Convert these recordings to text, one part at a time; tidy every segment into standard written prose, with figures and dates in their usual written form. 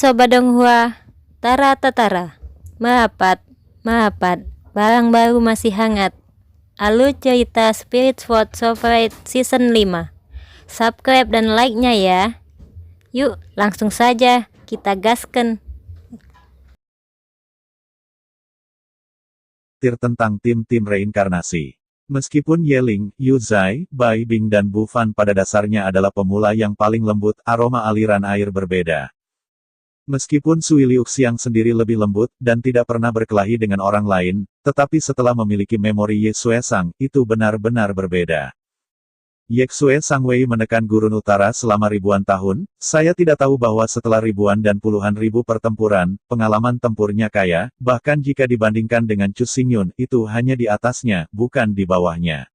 Sobat Donghua, Tara Tatara, Mahapat, Mahapat, barang baru masih hangat. Alur cerita Spirit Sword Survive Season 5. Subscribe dan like-nya ya. Yuk, langsung saja kita gasken. Tentang tim-tim reinkarnasi. Meskipun Yeling, Yu Zai, Bai Bing dan Bu Fan pada dasarnya adalah pemula yang paling lembut, aroma aliran air berbeda. Meskipun Sui Liuxiang sendiri lebih lembut, dan tidak pernah berkelahi dengan orang lain, tetapi setelah memiliki memori Ye Xuesang, itu benar-benar berbeda. Ye Xuesang Wei menekan Gurun Utara selama ribuan tahun, saya tidak tahu bahwa setelah ribuan dan puluhan ribu pertempuran, pengalaman tempurnya kaya, bahkan jika dibandingkan dengan Chu Xingyun, itu hanya di atasnya, bukan di bawahnya.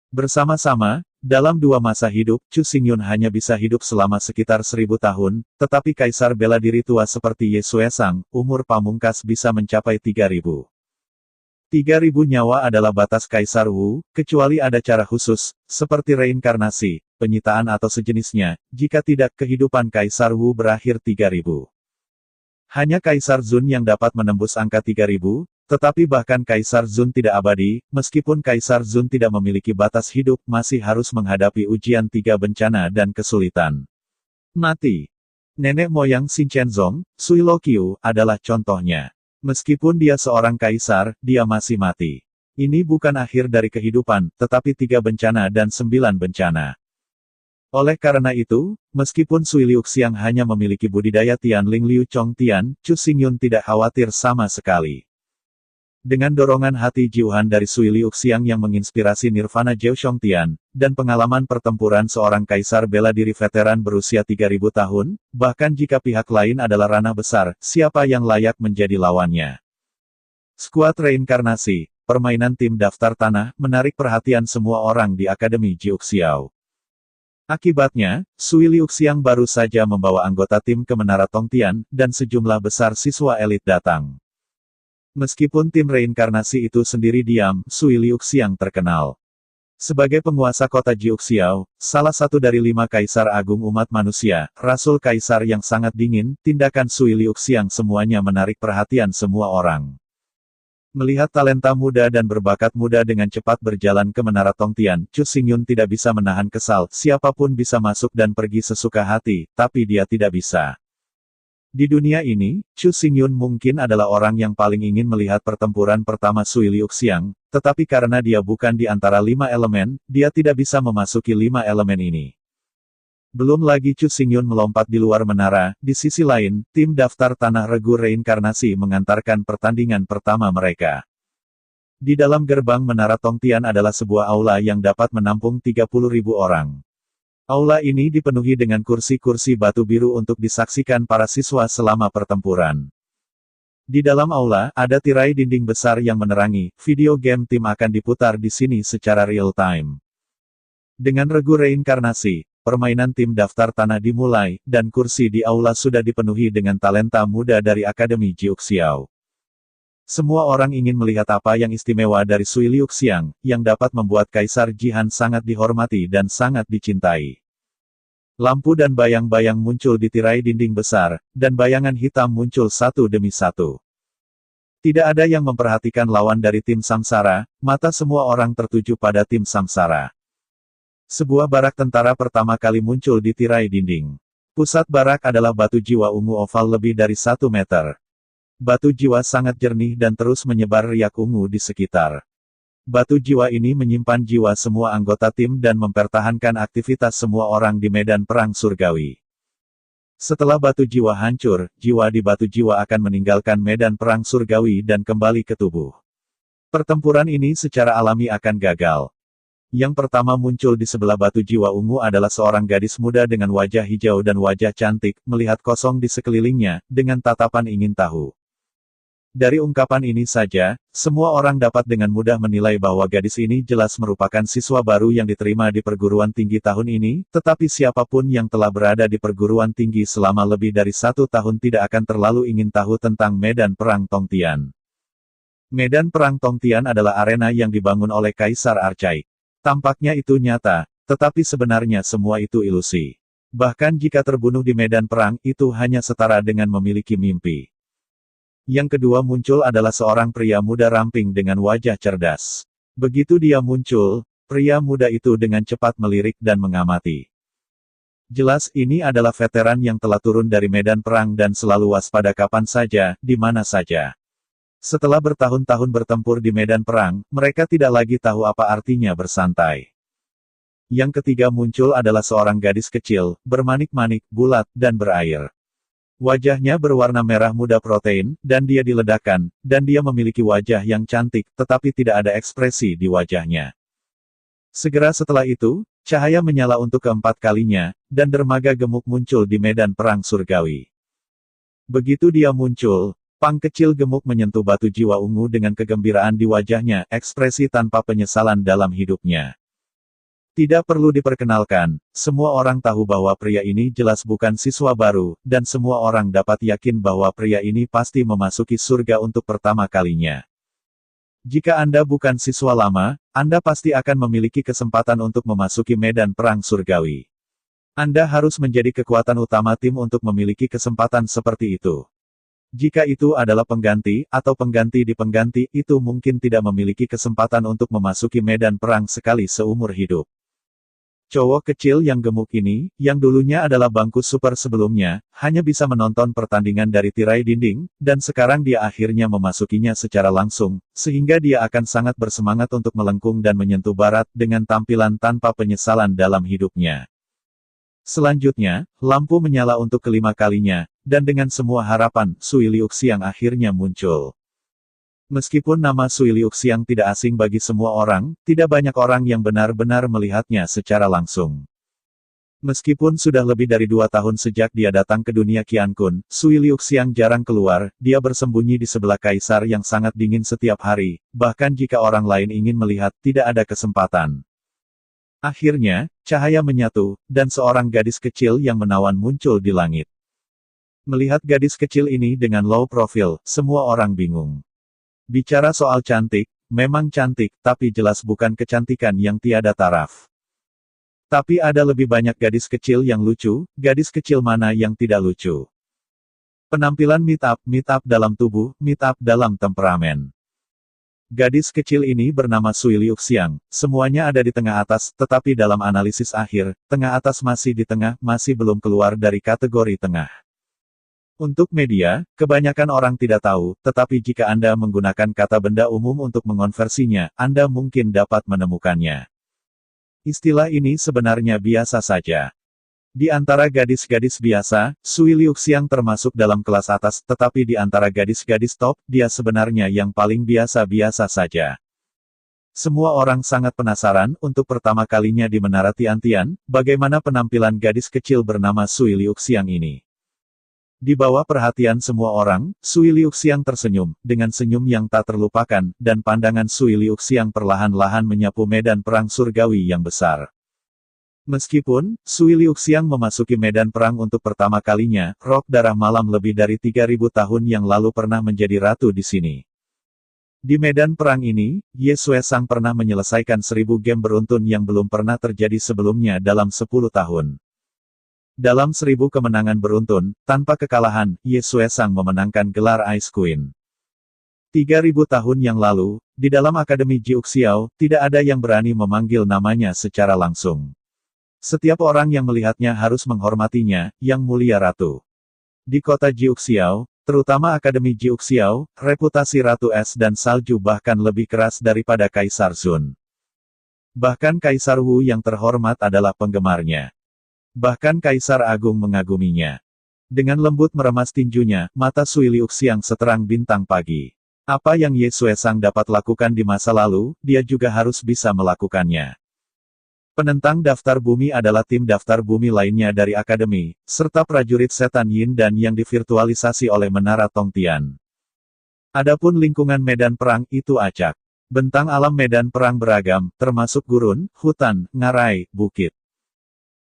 Bersama-sama, dalam dua masa hidup, Chu Xingyun hanya bisa hidup selama sekitar 1000 tahun, tetapi Kaisar bela diri tua seperti Ye Xuesang, umur pamungkas bisa mencapai 3000. 3000 nyawa adalah batas Kaisar Wu, kecuali ada cara khusus, seperti reinkarnasi, penyitaan atau sejenisnya, jika tidak kehidupan Kaisar Wu berakhir 3000. Hanya Kaisar Zun yang dapat menembus angka 3000, tetapi bahkan Kaisar Zun tidak abadi, meskipun Kaisar Zun tidak memiliki batas hidup, masih harus menghadapi ujian 3 bencana dan kesulitan. Mati. Nenek moyang Xin Chenzong, Sui Loqiu, adalah contohnya. Meskipun dia seorang kaisar, dia masih mati. Ini bukan akhir dari kehidupan, tetapi 3 bencana dan 9 bencana. Oleh karena itu, meskipun Sui Liuxiang hanya memiliki budidaya Tianling Liu Chong Tian, Chu Xingyun tidak khawatir sama sekali. Dengan dorongan hati jiuhan dari Sui Liuxiang yang menginspirasi Nirvana Jiao Shongtian, dan pengalaman pertempuran seorang kaisar bela diri veteran berusia 3000 tahun, bahkan jika pihak lain adalah ranah besar, siapa yang layak menjadi lawannya? Skuad reinkarnasi, permainan tim daftar tanah, menarik perhatian semua orang di Akademi Jiuxiao. Akibatnya, Sui Liuxiang baru saja membawa anggota tim ke Menara Tongtian, dan sejumlah besar siswa elit datang. Meskipun tim reinkarnasi itu sendiri diam, Sui Liuxiang terkenal sebagai penguasa kota Jiuxiao, salah satu dari 5 kaisar agung umat manusia, Rasul Kaisar yang sangat dingin. Tindakan Sui Liuxiang semuanya menarik perhatian semua orang. Melihat talenta muda dan berbakat muda dengan cepat berjalan ke Menara Tongtian, Chu Xingyun tidak bisa menahan kesal. Siapapun bisa masuk dan pergi sesuka hati, tapi dia tidak bisa. Di dunia ini, Chu Xingyun mungkin adalah orang yang paling ingin melihat pertempuran pertama Sui Liuxiang, tetapi karena dia bukan di antara 5 elemen, dia tidak bisa memasuki 5 elemen ini. Belum lagi Chu Xingyun melompat di luar menara. Di sisi lain, tim daftar tanah regu reinkarnasi mengantarkan pertandingan pertama mereka. Di dalam gerbang Menara Tongtian adalah sebuah aula yang dapat menampung 30.000 orang. Aula ini dipenuhi dengan kursi-kursi batu biru untuk disaksikan para siswa selama pertempuran. Di dalam aula, ada tirai dinding besar yang menerangi, video game tim akan diputar di sini secara real-time. Dengan regu reinkarnasi, permainan tim daftar tanah dimulai, dan kursi di aula sudah dipenuhi dengan talenta muda dari Akademi Jiuxiao. Semua orang ingin melihat apa yang istimewa dari Sui Liuxiang, yang dapat membuat Kaisar Jihan sangat dihormati dan sangat dicintai. Lampu dan bayang-bayang muncul di tirai dinding besar, dan bayangan hitam muncul satu demi satu. Tidak ada yang memperhatikan lawan dari tim Samsara, mata semua orang tertuju pada tim Samsara. Sebuah barak tentara pertama kali muncul di tirai dinding. Pusat barak adalah batu jiwa ungu oval lebih dari 1 meter. Batu jiwa sangat jernih dan terus menyebar riak ungu di sekitar. Batu jiwa ini menyimpan jiwa semua anggota tim dan mempertahankan aktivitas semua orang di medan perang surgawi. Setelah batu jiwa hancur, jiwa di batu jiwa akan meninggalkan medan perang surgawi dan kembali ke tubuh. Pertempuran ini secara alami akan gagal. Yang pertama muncul di sebelah batu jiwa ungu adalah seorang gadis muda dengan wajah hijau dan wajah cantik, melihat kosong di sekelilingnya, dengan tatapan ingin tahu. Dari ungkapan ini saja, semua orang dapat dengan mudah menilai bahwa gadis ini jelas merupakan siswa baru yang diterima di perguruan tinggi tahun ini, tetapi siapapun yang telah berada di perguruan tinggi selama lebih dari 1 tahun tidak akan terlalu ingin tahu tentang medan perang Tongtian. Medan perang Tongtian adalah arena yang dibangun oleh Kaisar Archaik. Tampaknya itu nyata, tetapi sebenarnya semua itu ilusi. Bahkan jika terbunuh di medan perang, itu hanya setara dengan memiliki mimpi. Yang kedua muncul adalah seorang pria muda ramping dengan wajah cerdas. Begitu dia muncul, pria muda itu dengan cepat melirik dan mengamati. Jelas ini adalah veteran yang telah turun dari medan perang dan selalu waspada kapan saja, di mana saja. Setelah bertahun-tahun bertempur di medan perang, mereka tidak lagi tahu apa artinya bersantai. Yang ketiga muncul adalah seorang gadis kecil, bermanik-manik, bulat, dan berair. Wajahnya berwarna merah muda protein, dan dia diledakkan, dan dia memiliki wajah yang cantik, tetapi tidak ada ekspresi di wajahnya. Segera setelah itu, cahaya menyala untuk keempat kalinya, dan dermaga gemuk muncul di medan perang surgawi. Begitu dia muncul, Pang kecil gemuk menyentuh batu jiwa ungu dengan kegembiraan di wajahnya, ekspresi tanpa penyesalan dalam hidupnya. Tidak perlu diperkenalkan, semua orang tahu bahwa pria ini jelas bukan siswa baru, dan semua orang dapat yakin bahwa pria ini pasti memasuki surga untuk pertama kalinya. Jika Anda bukan siswa lama, Anda pasti akan memiliki kesempatan untuk memasuki medan perang surgawi. Anda harus menjadi kekuatan utama tim untuk memiliki kesempatan seperti itu. Jika itu adalah pengganti, atau pengganti di pengganti, itu mungkin tidak memiliki kesempatan untuk memasuki medan perang sekali seumur hidup. Cowok kecil yang gemuk ini, yang dulunya adalah bangku super sebelumnya, hanya bisa menonton pertandingan dari tirai dinding, dan sekarang dia akhirnya memasukinya secara langsung, sehingga dia akan sangat bersemangat untuk melengkung dan menyentuh barat, dengan tampilan tanpa penyesalan dalam hidupnya. Selanjutnya, lampu menyala untuk kelima kalinya, dan dengan semua harapan, Sui Liuxiang akhirnya muncul. Meskipun nama Sui Liuxiang tidak asing bagi semua orang, tidak banyak orang yang benar-benar melihatnya secara langsung. Meskipun sudah lebih dari 2 tahun sejak dia datang ke dunia Qiankun, Sui Liuxiang jarang keluar, dia bersembunyi di sebelah kaisar yang sangat dingin setiap hari, bahkan jika orang lain ingin melihat, tidak ada kesempatan. Akhirnya, cahaya menyatu, dan seorang gadis kecil yang menawan muncul di langit. Melihat gadis kecil ini dengan low profile, semua orang bingung. Bicara soal cantik, memang cantik, tapi jelas bukan kecantikan yang tiada taraf. Tapi ada lebih banyak gadis kecil yang lucu, gadis kecil mana yang tidak lucu. Penampilan meet up dalam tubuh, meet up dalam temperamen. Gadis kecil ini bernama Sui Liuxiang, semuanya ada di tengah atas, tetapi dalam analisis akhir, tengah atas masih di tengah, masih belum keluar dari kategori tengah. Untuk media, kebanyakan orang tidak tahu, tetapi jika Anda menggunakan kata benda umum untuk mengonversinya, Anda mungkin dapat menemukannya. Istilah ini sebenarnya biasa saja. Di antara gadis-gadis biasa, Sui Liuxiang termasuk dalam kelas atas, tetapi di antara gadis-gadis top, dia sebenarnya yang paling biasa-biasa saja. Semua orang sangat penasaran, untuk pertama kalinya di Menara Tiantian, bagaimana penampilan gadis kecil bernama Sui Liuxiang ini. Di bawah perhatian semua orang, Sui Liuxiang tersenyum, dengan senyum yang tak terlupakan, dan pandangan Sui Liuxiang perlahan-lahan menyapu medan perang surgawi yang besar. Meskipun, Sui Liuxiang memasuki medan perang untuk pertama kalinya, Rok Darah Malam lebih dari 3000 tahun yang lalu pernah menjadi ratu di sini. Di medan perang ini, Ye Xuesang pernah menyelesaikan 1000 game beruntun yang belum pernah terjadi sebelumnya dalam 10 tahun. Dalam 1000 kemenangan beruntun, tanpa kekalahan, Ye Xuesang memenangkan gelar Ice Queen. 3000 tahun yang lalu, di dalam Akademi Jiuxiao, tidak ada yang berani memanggil namanya secara langsung. Setiap orang yang melihatnya harus menghormatinya, Yang Mulia Ratu. Di kota Jiuxiao, terutama Akademi Jiuxiao, reputasi Ratu Es dan Salju bahkan lebih keras daripada Kaisar Sun. Bahkan Kaisar Wu yang terhormat adalah penggemarnya. Bahkan Kaisar Agung mengaguminya. Dengan lembut meremas tinjunya, mata Sui Liuxiang seterang bintang pagi. Apa yang Ye Xuesang dapat lakukan di masa lalu, dia juga harus bisa melakukannya. Penentang daftar bumi adalah tim daftar bumi lainnya dari Akademi, serta prajurit setan Yin dan yang divirtualisasi oleh Menara Tongtian. Adapun lingkungan medan perang itu acak. Bentang alam medan perang beragam, termasuk gurun, hutan, ngarai, bukit.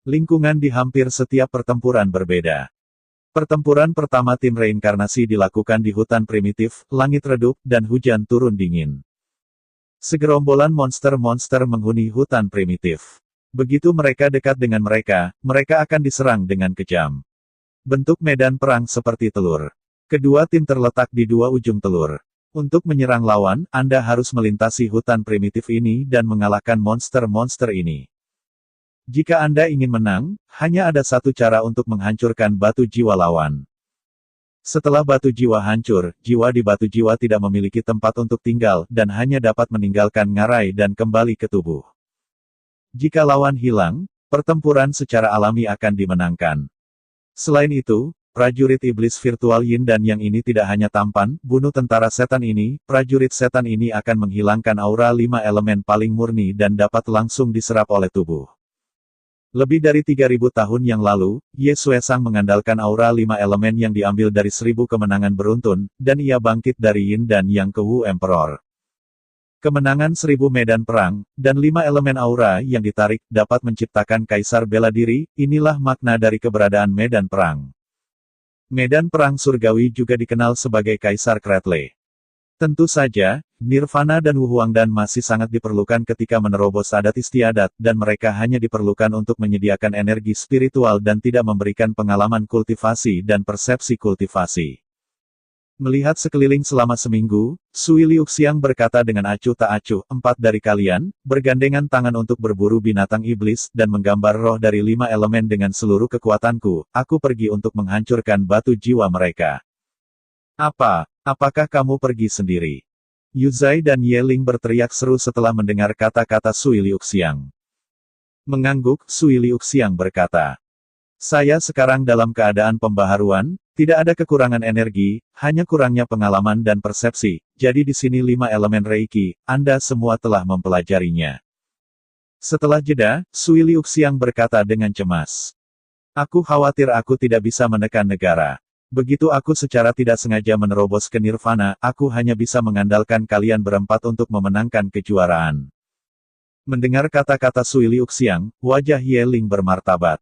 Lingkungan di hampir setiap pertempuran berbeda. Pertempuran pertama tim reinkarnasi dilakukan di hutan primitif, langit redup, dan hujan turun dingin. Segerombolan monster-monster menghuni hutan primitif. Begitu mereka dekat dengan mereka, mereka akan diserang dengan kejam. Bentuk medan perang seperti telur. Kedua tim terletak di dua ujung telur. Untuk menyerang lawan, Anda harus melintasi hutan primitif ini dan mengalahkan monster-monster ini. Jika Anda ingin menang, hanya ada satu cara untuk menghancurkan batu jiwa lawan. Setelah batu jiwa hancur, jiwa di batu jiwa tidak memiliki tempat untuk tinggal dan hanya dapat meninggalkan ngarai dan kembali ke tubuh. Jika lawan hilang, pertempuran secara alami akan dimenangkan. Selain itu, prajurit iblis virtual Yin dan Yang ini tidak hanya tampan, bunuh tentara setan ini, prajurit setan ini akan menghilangkan aura 5 elemen paling murni dan dapat langsung diserap oleh tubuh. Lebih dari 3000 tahun yang lalu, Ye Xuesang mengandalkan aura 5 elemen yang diambil dari 1000 kemenangan beruntun, dan ia bangkit dari Yin dan Yang ke Wu Emperor. Kemenangan 1000 medan perang, dan 5 elemen aura yang ditarik, dapat menciptakan kaisar bela diri, inilah makna dari keberadaan medan perang. Medan perang surgawi juga dikenal sebagai Kaisar Kretle. Tentu saja, Nirvana dan Wuhuangdan masih sangat diperlukan ketika menerobos adat istiadat, dan mereka hanya diperlukan untuk menyediakan energi spiritual dan tidak memberikan pengalaman kultivasi dan persepsi kultivasi. Melihat sekeliling selama seminggu, Sui Liuxiang berkata dengan acuh tak acuh, 4 dari kalian, bergandengan tangan untuk berburu binatang iblis, dan menggambar roh dari 5 elemen dengan seluruh kekuatanku, aku pergi untuk menghancurkan batu jiwa mereka. Apakah kamu pergi sendiri? Yuzai dan Yeling berteriak seru setelah mendengar kata-kata Sui Liuxiang. Mengangguk, Sui Liuxiang berkata, saya sekarang dalam keadaan pembaharuan, tidak ada kekurangan energi, hanya kurangnya pengalaman dan persepsi, jadi di sini 5 elemen Reiki, Anda semua telah mempelajarinya. Setelah jeda, Sui Liuxiang berkata dengan cemas. Aku khawatir aku tidak bisa menekan negara. Begitu aku secara tidak sengaja menerobos ke Nirvana, aku hanya bisa mengandalkan kalian berempat untuk memenangkan kejuaraan. Mendengar kata-kata Sui Liuxiang, wajah Yeling bermartabat.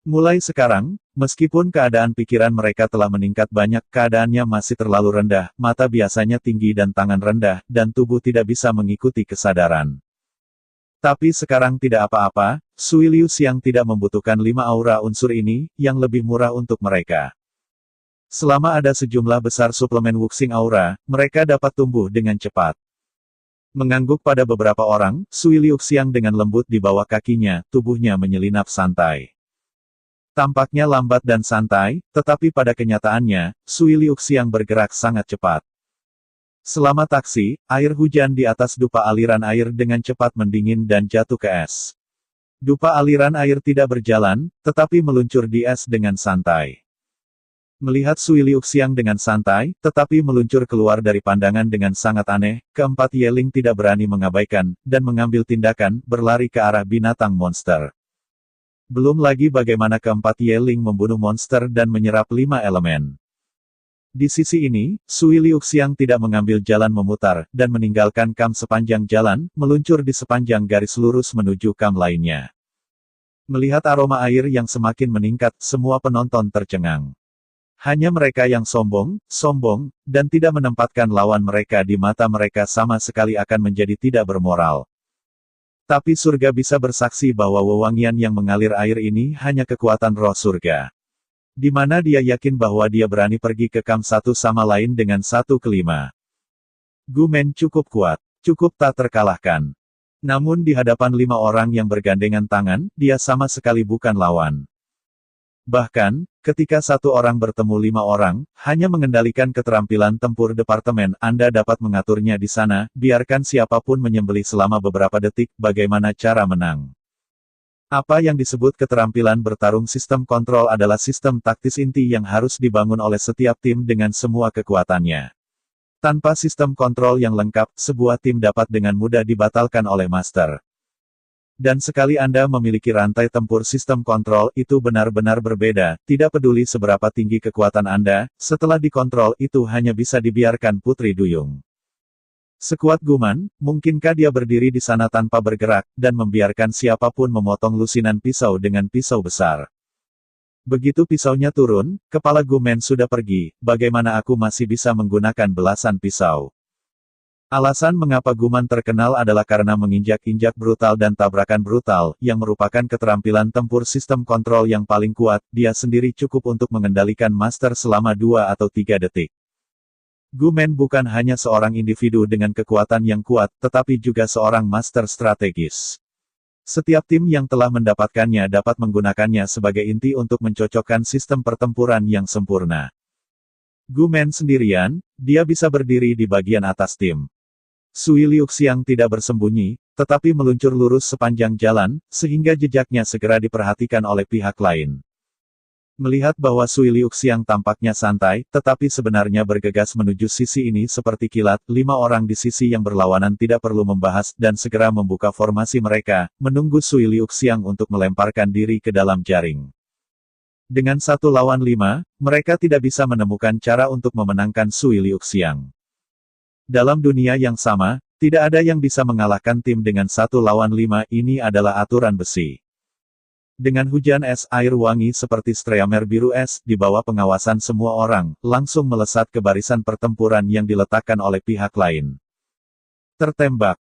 Mulai sekarang, meskipun keadaan pikiran mereka telah meningkat banyak, keadaannya masih terlalu rendah, mata biasanya tinggi dan tangan rendah, dan tubuh tidak bisa mengikuti kesadaran. Tapi sekarang tidak apa-apa, Sui Liuxiang tidak membutuhkan 5 aura unsur ini, yang lebih murah untuk mereka. Selama ada sejumlah besar suplemen Wuxing aura, mereka dapat tumbuh dengan cepat. Mengangguk pada beberapa orang, Sui Liuxiang dengan lembut di bawah kakinya, tubuhnya menyelinap santai. Tampaknya lambat dan santai, tetapi pada kenyataannya, Sui Liuxiang bergerak sangat cepat. Selama taksi, air hujan di atas dupa aliran air dengan cepat mendingin dan jatuh ke es. Dupa aliran air tidak berjalan, tetapi meluncur di es dengan santai. Melihat Sui Liuxiang dengan santai, tetapi meluncur keluar dari pandangan dengan sangat aneh, keempat Yeling tidak berani mengabaikan, dan mengambil tindakan, berlari ke arah binatang monster. Belum lagi bagaimana keempat Yeling membunuh monster dan menyerap 5 elemen. Di sisi ini, Sui Liuxiang tidak mengambil jalan memutar, dan meninggalkan kam sepanjang jalan, meluncur di sepanjang garis lurus menuju kam lainnya. Melihat aroma air yang semakin meningkat, semua penonton tercengang. Hanya mereka yang sombong, dan tidak menempatkan lawan mereka di mata mereka sama sekali akan menjadi tidak bermoral. Tapi surga bisa bersaksi bahwa wewangian yang mengalir air ini hanya kekuatan roh surga. Di mana dia yakin bahwa dia berani pergi ke kam satu sama lain dengan 1/5. Gumen cukup kuat, cukup tak terkalahkan. Namun di hadapan 5 orang yang bergandengan tangan, dia sama sekali bukan lawan. Bahkan, ketika satu orang bertemu 5 orang, hanya mengendalikan keterampilan tempur departemen, Anda dapat mengaturnya di sana, biarkan siapapun menyembelih selama beberapa detik, bagaimana cara menang. Apa yang disebut keterampilan bertarung sistem kontrol adalah sistem taktis inti yang harus dibangun oleh setiap tim dengan semua kekuatannya. Tanpa sistem kontrol yang lengkap, sebuah tim dapat dengan mudah dibatalkan oleh master. Dan sekali Anda memiliki rantai tempur sistem kontrol, itu benar-benar berbeda, tidak peduli seberapa tinggi kekuatan Anda, setelah dikontrol itu hanya bisa dibiarkan putri duyung. Sekuat Guman, mungkinkah dia berdiri di sana tanpa bergerak, dan membiarkan siapapun memotong lusinan pisau dengan pisau besar? Begitu pisaunya turun, kepala Gumen sudah pergi, bagaimana aku masih bisa menggunakan belasan pisau? Alasan mengapa Guman terkenal adalah karena menginjak-injak brutal dan tabrakan brutal, yang merupakan keterampilan tempur sistem kontrol yang paling kuat, dia sendiri cukup untuk mengendalikan master selama 2 atau 3 detik. Guman bukan hanya seorang individu dengan kekuatan yang kuat, tetapi juga seorang master strategis. Setiap tim yang telah mendapatkannya dapat menggunakannya sebagai inti untuk mencocokkan sistem pertempuran yang sempurna. Guman sendirian, dia bisa berdiri di bagian atas tim. Sui Liuxiang tidak bersembunyi, tetapi meluncur lurus sepanjang jalan, sehingga jejaknya segera diperhatikan oleh pihak lain. Melihat bahwa Sui Liuxiang tampaknya santai, tetapi sebenarnya bergegas menuju sisi ini seperti kilat, 5 orang di sisi yang berlawanan tidak perlu membahas dan segera membuka formasi mereka, menunggu Sui Liuxiang untuk melemparkan diri ke dalam jaring. Dengan 1 lawan 5, mereka tidak bisa menemukan cara untuk memenangkan Sui Liuxiang. Dalam dunia yang sama, tidak ada yang bisa mengalahkan tim dengan 1 lawan 5, ini adalah aturan besi. Dengan hujan es air wangi seperti streamer biru es, di bawah pengawasan semua orang, langsung melesat ke barisan pertempuran yang diletakkan oleh pihak lain. Tertembak.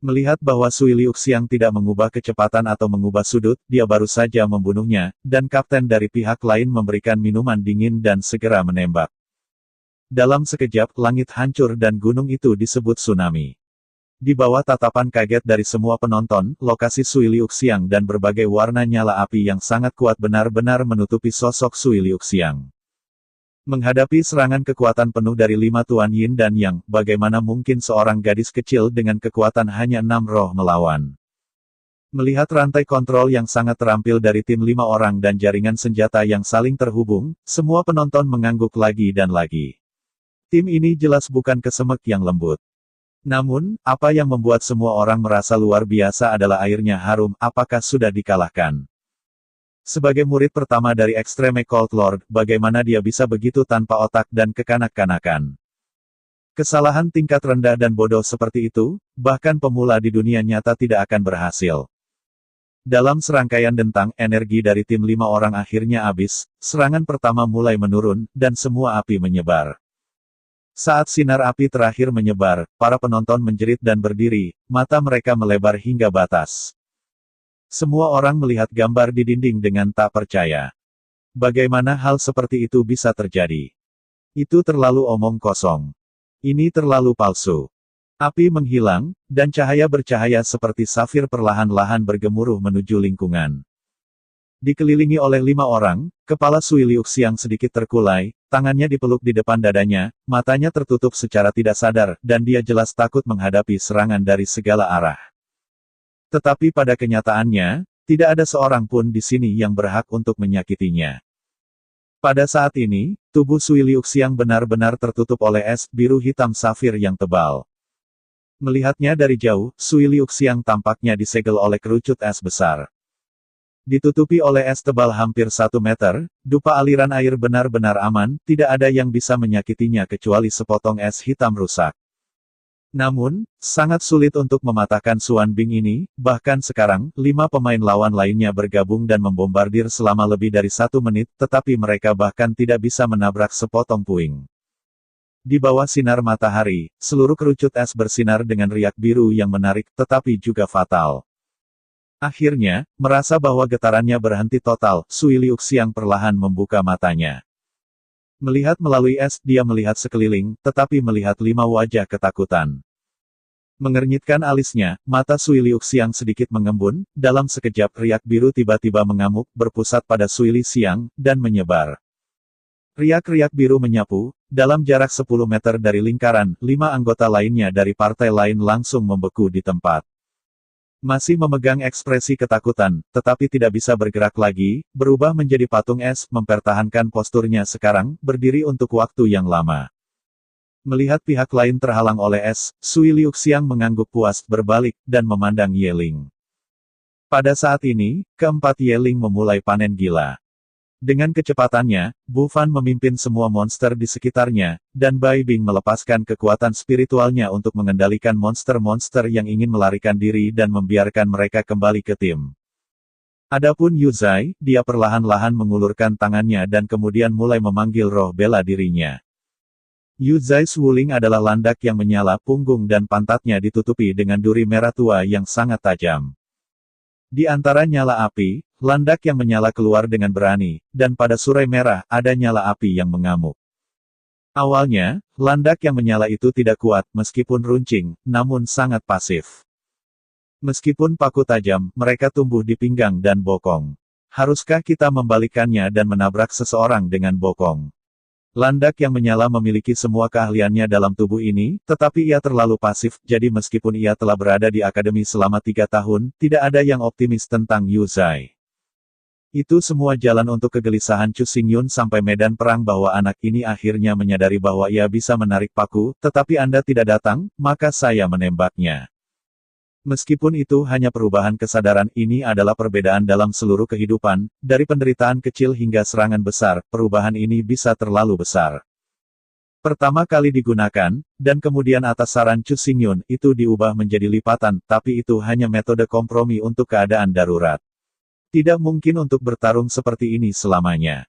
Melihat bahwa Sui Liuxiang tidak mengubah kecepatan atau mengubah sudut, dia baru saja membunuhnya, dan kapten dari pihak lain memberikan minuman dingin dan segera menembak. Dalam sekejap, langit hancur dan gunung itu disebut tsunami. Di bawah tatapan kaget dari semua penonton, lokasi Sui Liuxiang dan berbagai warna nyala api yang sangat kuat benar-benar menutupi sosok Sui Liuxiang. Menghadapi serangan kekuatan penuh dari 5 Tuan Yin dan Yang, bagaimana mungkin seorang gadis kecil dengan kekuatan hanya 6 roh melawan? Melihat rantai kontrol yang sangat terampil dari tim 5 orang dan jaringan senjata yang saling terhubung, semua penonton mengangguk lagi dan lagi. Tim ini jelas bukan kesemek yang lembut. Namun, apa yang membuat semua orang merasa luar biasa adalah airnya harum, apakah sudah dikalahkan? Sebagai murid pertama dari Extreme Cold Lord, bagaimana dia bisa begitu tanpa otak dan kekanak-kanakan? Kesalahan tingkat rendah dan bodoh seperti itu, bahkan pemula di dunia nyata tidak akan berhasil. Dalam serangkaian dentang, energi dari tim 5 orang akhirnya habis, serangan pertama mulai menurun, dan semua api menyebar. Saat sinar api terakhir menyebar, para penonton menjerit dan berdiri, mata mereka melebar hingga batas. Semua orang melihat gambar di dinding dengan tak percaya. Bagaimana hal seperti itu bisa terjadi? Itu terlalu omong kosong. Ini terlalu palsu. Api menghilang, dan cahaya bercahaya seperti safir perlahan-lahan bergemuruh menuju lingkungan. Dikelilingi oleh 5 orang, kepala Sui Liuxiang sedikit terkulai, tangannya dipeluk di depan dadanya, matanya tertutup secara tidak sadar, dan dia jelas takut menghadapi serangan dari segala arah. Tetapi pada kenyataannya, tidak ada seorang pun di sini yang berhak untuk menyakitinya. Pada saat ini, tubuh Sui Liuxiang benar-benar tertutup oleh es biru hitam safir yang tebal. Melihatnya dari jauh, Sui Liuxiang tampaknya disegel oleh kerucut es besar. Ditutupi oleh es tebal hampir 1 meter, dupa aliran air benar-benar aman, tidak ada yang bisa menyakitinya kecuali sepotong es hitam rusak. Namun, sangat sulit untuk mematahkan Suan Bing ini, bahkan sekarang, 5 pemain lawan lainnya bergabung dan membombardir selama lebih dari 1 menit, tetapi mereka bahkan tidak bisa menabrak sepotong puing. Di bawah sinar matahari, seluruh kerucut es bersinar dengan riak biru yang menarik, tetapi juga fatal. Akhirnya, merasa bahwa getarannya berhenti total, Sui Liuxiang perlahan membuka matanya. Melihat melalui es, dia melihat sekeliling, tetapi melihat 5 wajah ketakutan. Mengernyitkan alisnya, mata Sui Liuxiang sedikit mengembun, dalam sekejap riak biru tiba-tiba mengamuk, berpusat pada Sui Liuxiang, dan menyebar. Riak-riak biru menyapu, dalam jarak 10 meter dari lingkaran, 5 anggota lainnya dari partai lain langsung membeku di tempat. Masih memegang ekspresi ketakutan, tetapi tidak bisa bergerak lagi, berubah menjadi patung es, mempertahankan posturnya sekarang, berdiri untuk waktu yang lama. Melihat pihak lain terhalang oleh es, Sui Liuxiang mengangguk puas, berbalik, dan memandang Yeling. Pada saat ini, keempat Yeling memulai panen gila. Dengan kecepatannya, Bu Fan memimpin semua monster di sekitarnya, dan Bai Bing melepaskan kekuatan spiritualnya untuk mengendalikan monster-monster yang ingin melarikan diri dan membiarkan mereka kembali ke tim. Adapun Yu Zai, dia perlahan-lahan mengulurkan tangannya dan kemudian mulai memanggil roh bela dirinya. Yu Zai Wuling adalah landak yang menyala, punggung dan pantatnya ditutupi dengan duri merah tua yang sangat tajam. Di antara nyala api, landak yang menyala keluar dengan berani, dan pada surai merah ada nyala api yang mengamuk. Awalnya, landak yang menyala itu tidak kuat meskipun runcing, namun sangat pasif. Meskipun paku tajam, mereka tumbuh di pinggang dan bokong. Haruskah kita membalikannya dan menabrak seseorang dengan bokong? Landak yang menyala memiliki semua keahliannya dalam tubuh ini, tetapi ia terlalu pasif, jadi meskipun ia telah berada di akademi selama 3 tahun, tidak ada yang optimis tentang Yu Zai. Itu semua jalan untuk kegelisahan Chu Xingyun sampai medan perang bahwa anak ini akhirnya menyadari bahwa ia bisa menarik paku, tetapi Anda tidak datang, maka saya menembaknya. Meskipun itu hanya perubahan kesadaran, ini adalah perbedaan dalam seluruh kehidupan, dari penderitaan kecil hingga serangan besar, perubahan ini bisa terlalu besar. Pertama kali digunakan, dan kemudian atas saran Chu Xingyun, itu diubah menjadi lipatan, tapi itu hanya metode kompromi untuk keadaan darurat. Tidak mungkin untuk bertarung seperti ini selamanya.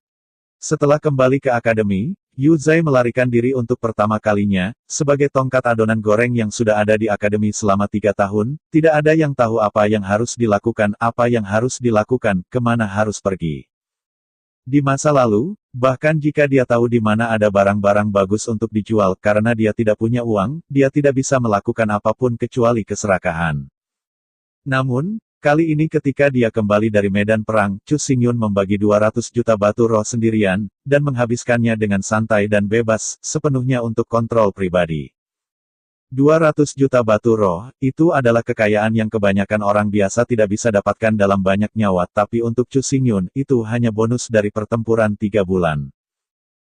Setelah kembali ke akademi, Yu Zai melarikan diri untuk pertama kalinya, sebagai tongkat adonan goreng yang sudah ada di akademi selama 3 tahun, tidak ada yang tahu apa yang harus dilakukan, kemana harus pergi. Di masa lalu, bahkan jika dia tahu di mana ada barang-barang bagus untuk dijual karena dia tidak punya uang, dia tidak bisa melakukan apapun kecuali keserakahan. Namun, kali ini ketika dia kembali dari medan perang, Chu Xingyun membagi 200 juta batu roh sendirian, dan menghabiskannya dengan santai dan bebas, sepenuhnya untuk kontrol pribadi. 200 juta batu roh, itu adalah kekayaan yang kebanyakan orang biasa tidak bisa dapatkan dalam banyak nyawa, tapi untuk Chu Xingyun, itu hanya bonus dari pertempuran 3 bulan.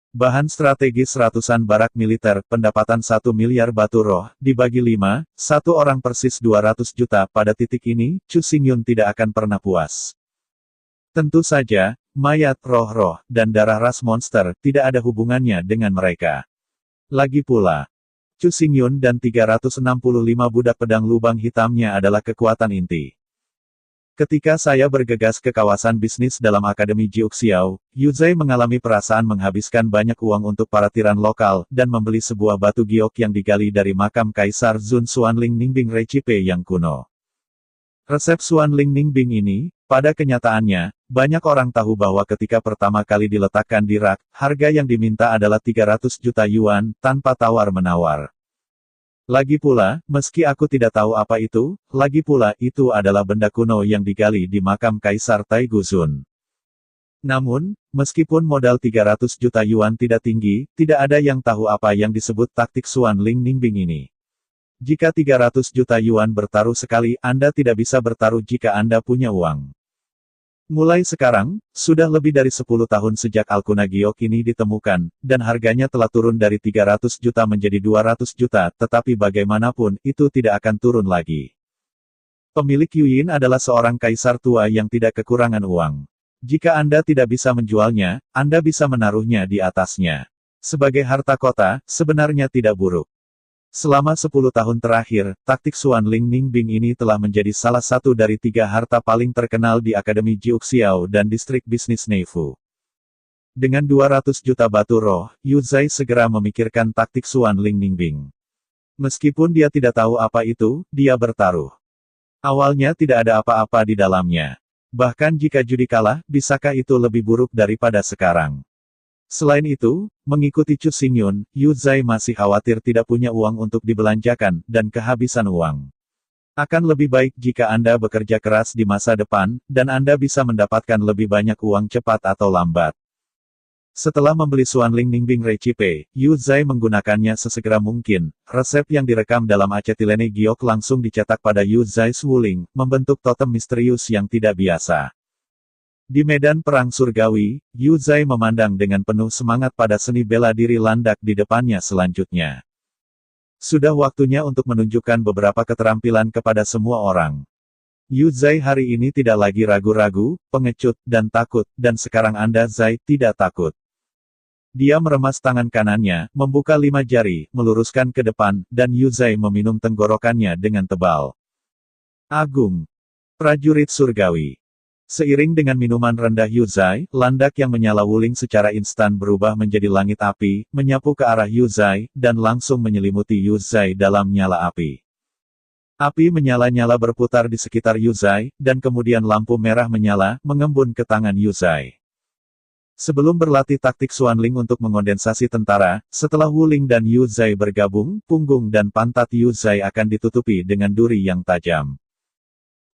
Bahan strategis ratusan barak militer, pendapatan 1 miliar batu roh, dibagi 5, satu orang persis 200 juta. Pada titik ini, Chu Xingyun tidak akan pernah puas. Tentu saja, mayat, roh-roh, dan darah ras monster, tidak ada hubungannya dengan mereka. Lagi pula, Chu Xingyun dan 365 budak pedang lubang hitamnya adalah kekuatan inti. Ketika saya bergegas ke kawasan bisnis dalam Akademi Jiuxiao, Yu Zai mengalami perasaan menghabiskan banyak uang untuk paratiran lokal, dan membeli sebuah batu giok yang digali dari makam Kaisar Zun Xuanling Ningbing Recipe yang kuno. Resep Xuanling Ningbing ini, pada kenyataannya, banyak orang tahu bahwa ketika pertama kali diletakkan di rak, harga yang diminta adalah 300 juta yuan, tanpa tawar-menawar. Lagi pula, meski aku tidak tahu apa itu, lagi pula, itu adalah benda kuno yang digali di makam Kaisar Taiguzun. Namun, meskipun modal 300 juta yuan tidak tinggi, tidak ada yang tahu apa yang disebut taktik Xuanling Ningbing ini. Jika 300 juta yuan bertaruh sekali, Anda tidak bisa bertaruh jika Anda punya uang. Mulai sekarang, sudah lebih dari 10 tahun sejak Alkuna Giok ini ditemukan, dan harganya telah turun dari 300 juta menjadi 200 juta, tetapi bagaimanapun, itu tidak akan turun lagi. Pemilik Yuyin adalah seorang kaisar tua yang tidak kekurangan uang. Jika Anda tidak bisa menjualnya, Anda bisa menaruhnya di atasnya. Sebagai harta kota, sebenarnya tidak buruk. Selama 10 tahun terakhir, taktik Xuanling Ningbing ini telah menjadi salah satu dari 3 harta paling terkenal di Akademi Jiuxiao dan distrik bisnis Neifu. Dengan 200 juta batu roh, Yu Zai segera memikirkan taktik Xuanling Ningbing. Meskipun dia tidak tahu apa itu, dia bertaruh. Awalnya tidak ada apa-apa di dalamnya. Bahkan jika judi kalah, bisakah itu lebih buruk daripada sekarang? Selain itu, mengikuti Chu Xingyun, Yu Zai masih khawatir tidak punya uang untuk dibelanjakan, dan kehabisan uang. Akan lebih baik jika Anda bekerja keras di masa depan, dan Anda bisa mendapatkan lebih banyak uang cepat atau lambat. Setelah membeli Xuanling Ningbing Recipe, Yu Zai menggunakannya sesegera mungkin. Resep yang direkam dalam acetilene giok langsung dicetak pada Yu Zai Wuling, membentuk totem misterius yang tidak biasa. Di medan perang surgawi, Yu Zai memandang dengan penuh semangat pada seni bela diri landak di depannya selanjutnya. Sudah waktunya untuk menunjukkan beberapa keterampilan kepada semua orang. Yu Zai hari ini tidak lagi ragu-ragu, pengecut, dan takut, dan sekarang Anda Zai tidak takut. Dia meremas tangan kanannya, membuka 5 jari, meluruskan ke depan, dan Yu Zai meminum tenggorokannya dengan tebal. Agung. Prajurit surgawi. Seiring dengan minuman rendah Yuzai, landak yang menyala Wuling secara instan berubah menjadi langit api, menyapu ke arah Yuzai, dan langsung menyelimuti Yuzai dalam nyala api. Api menyala-nyala berputar di sekitar Yuzai, dan kemudian lampu merah menyala, mengembun ke tangan Yuzai. Sebelum berlatih taktik Xuanling untuk mengondensasi tentara, setelah Wuling dan Yuzai bergabung, punggung dan pantat Yuzai akan ditutupi dengan duri yang tajam.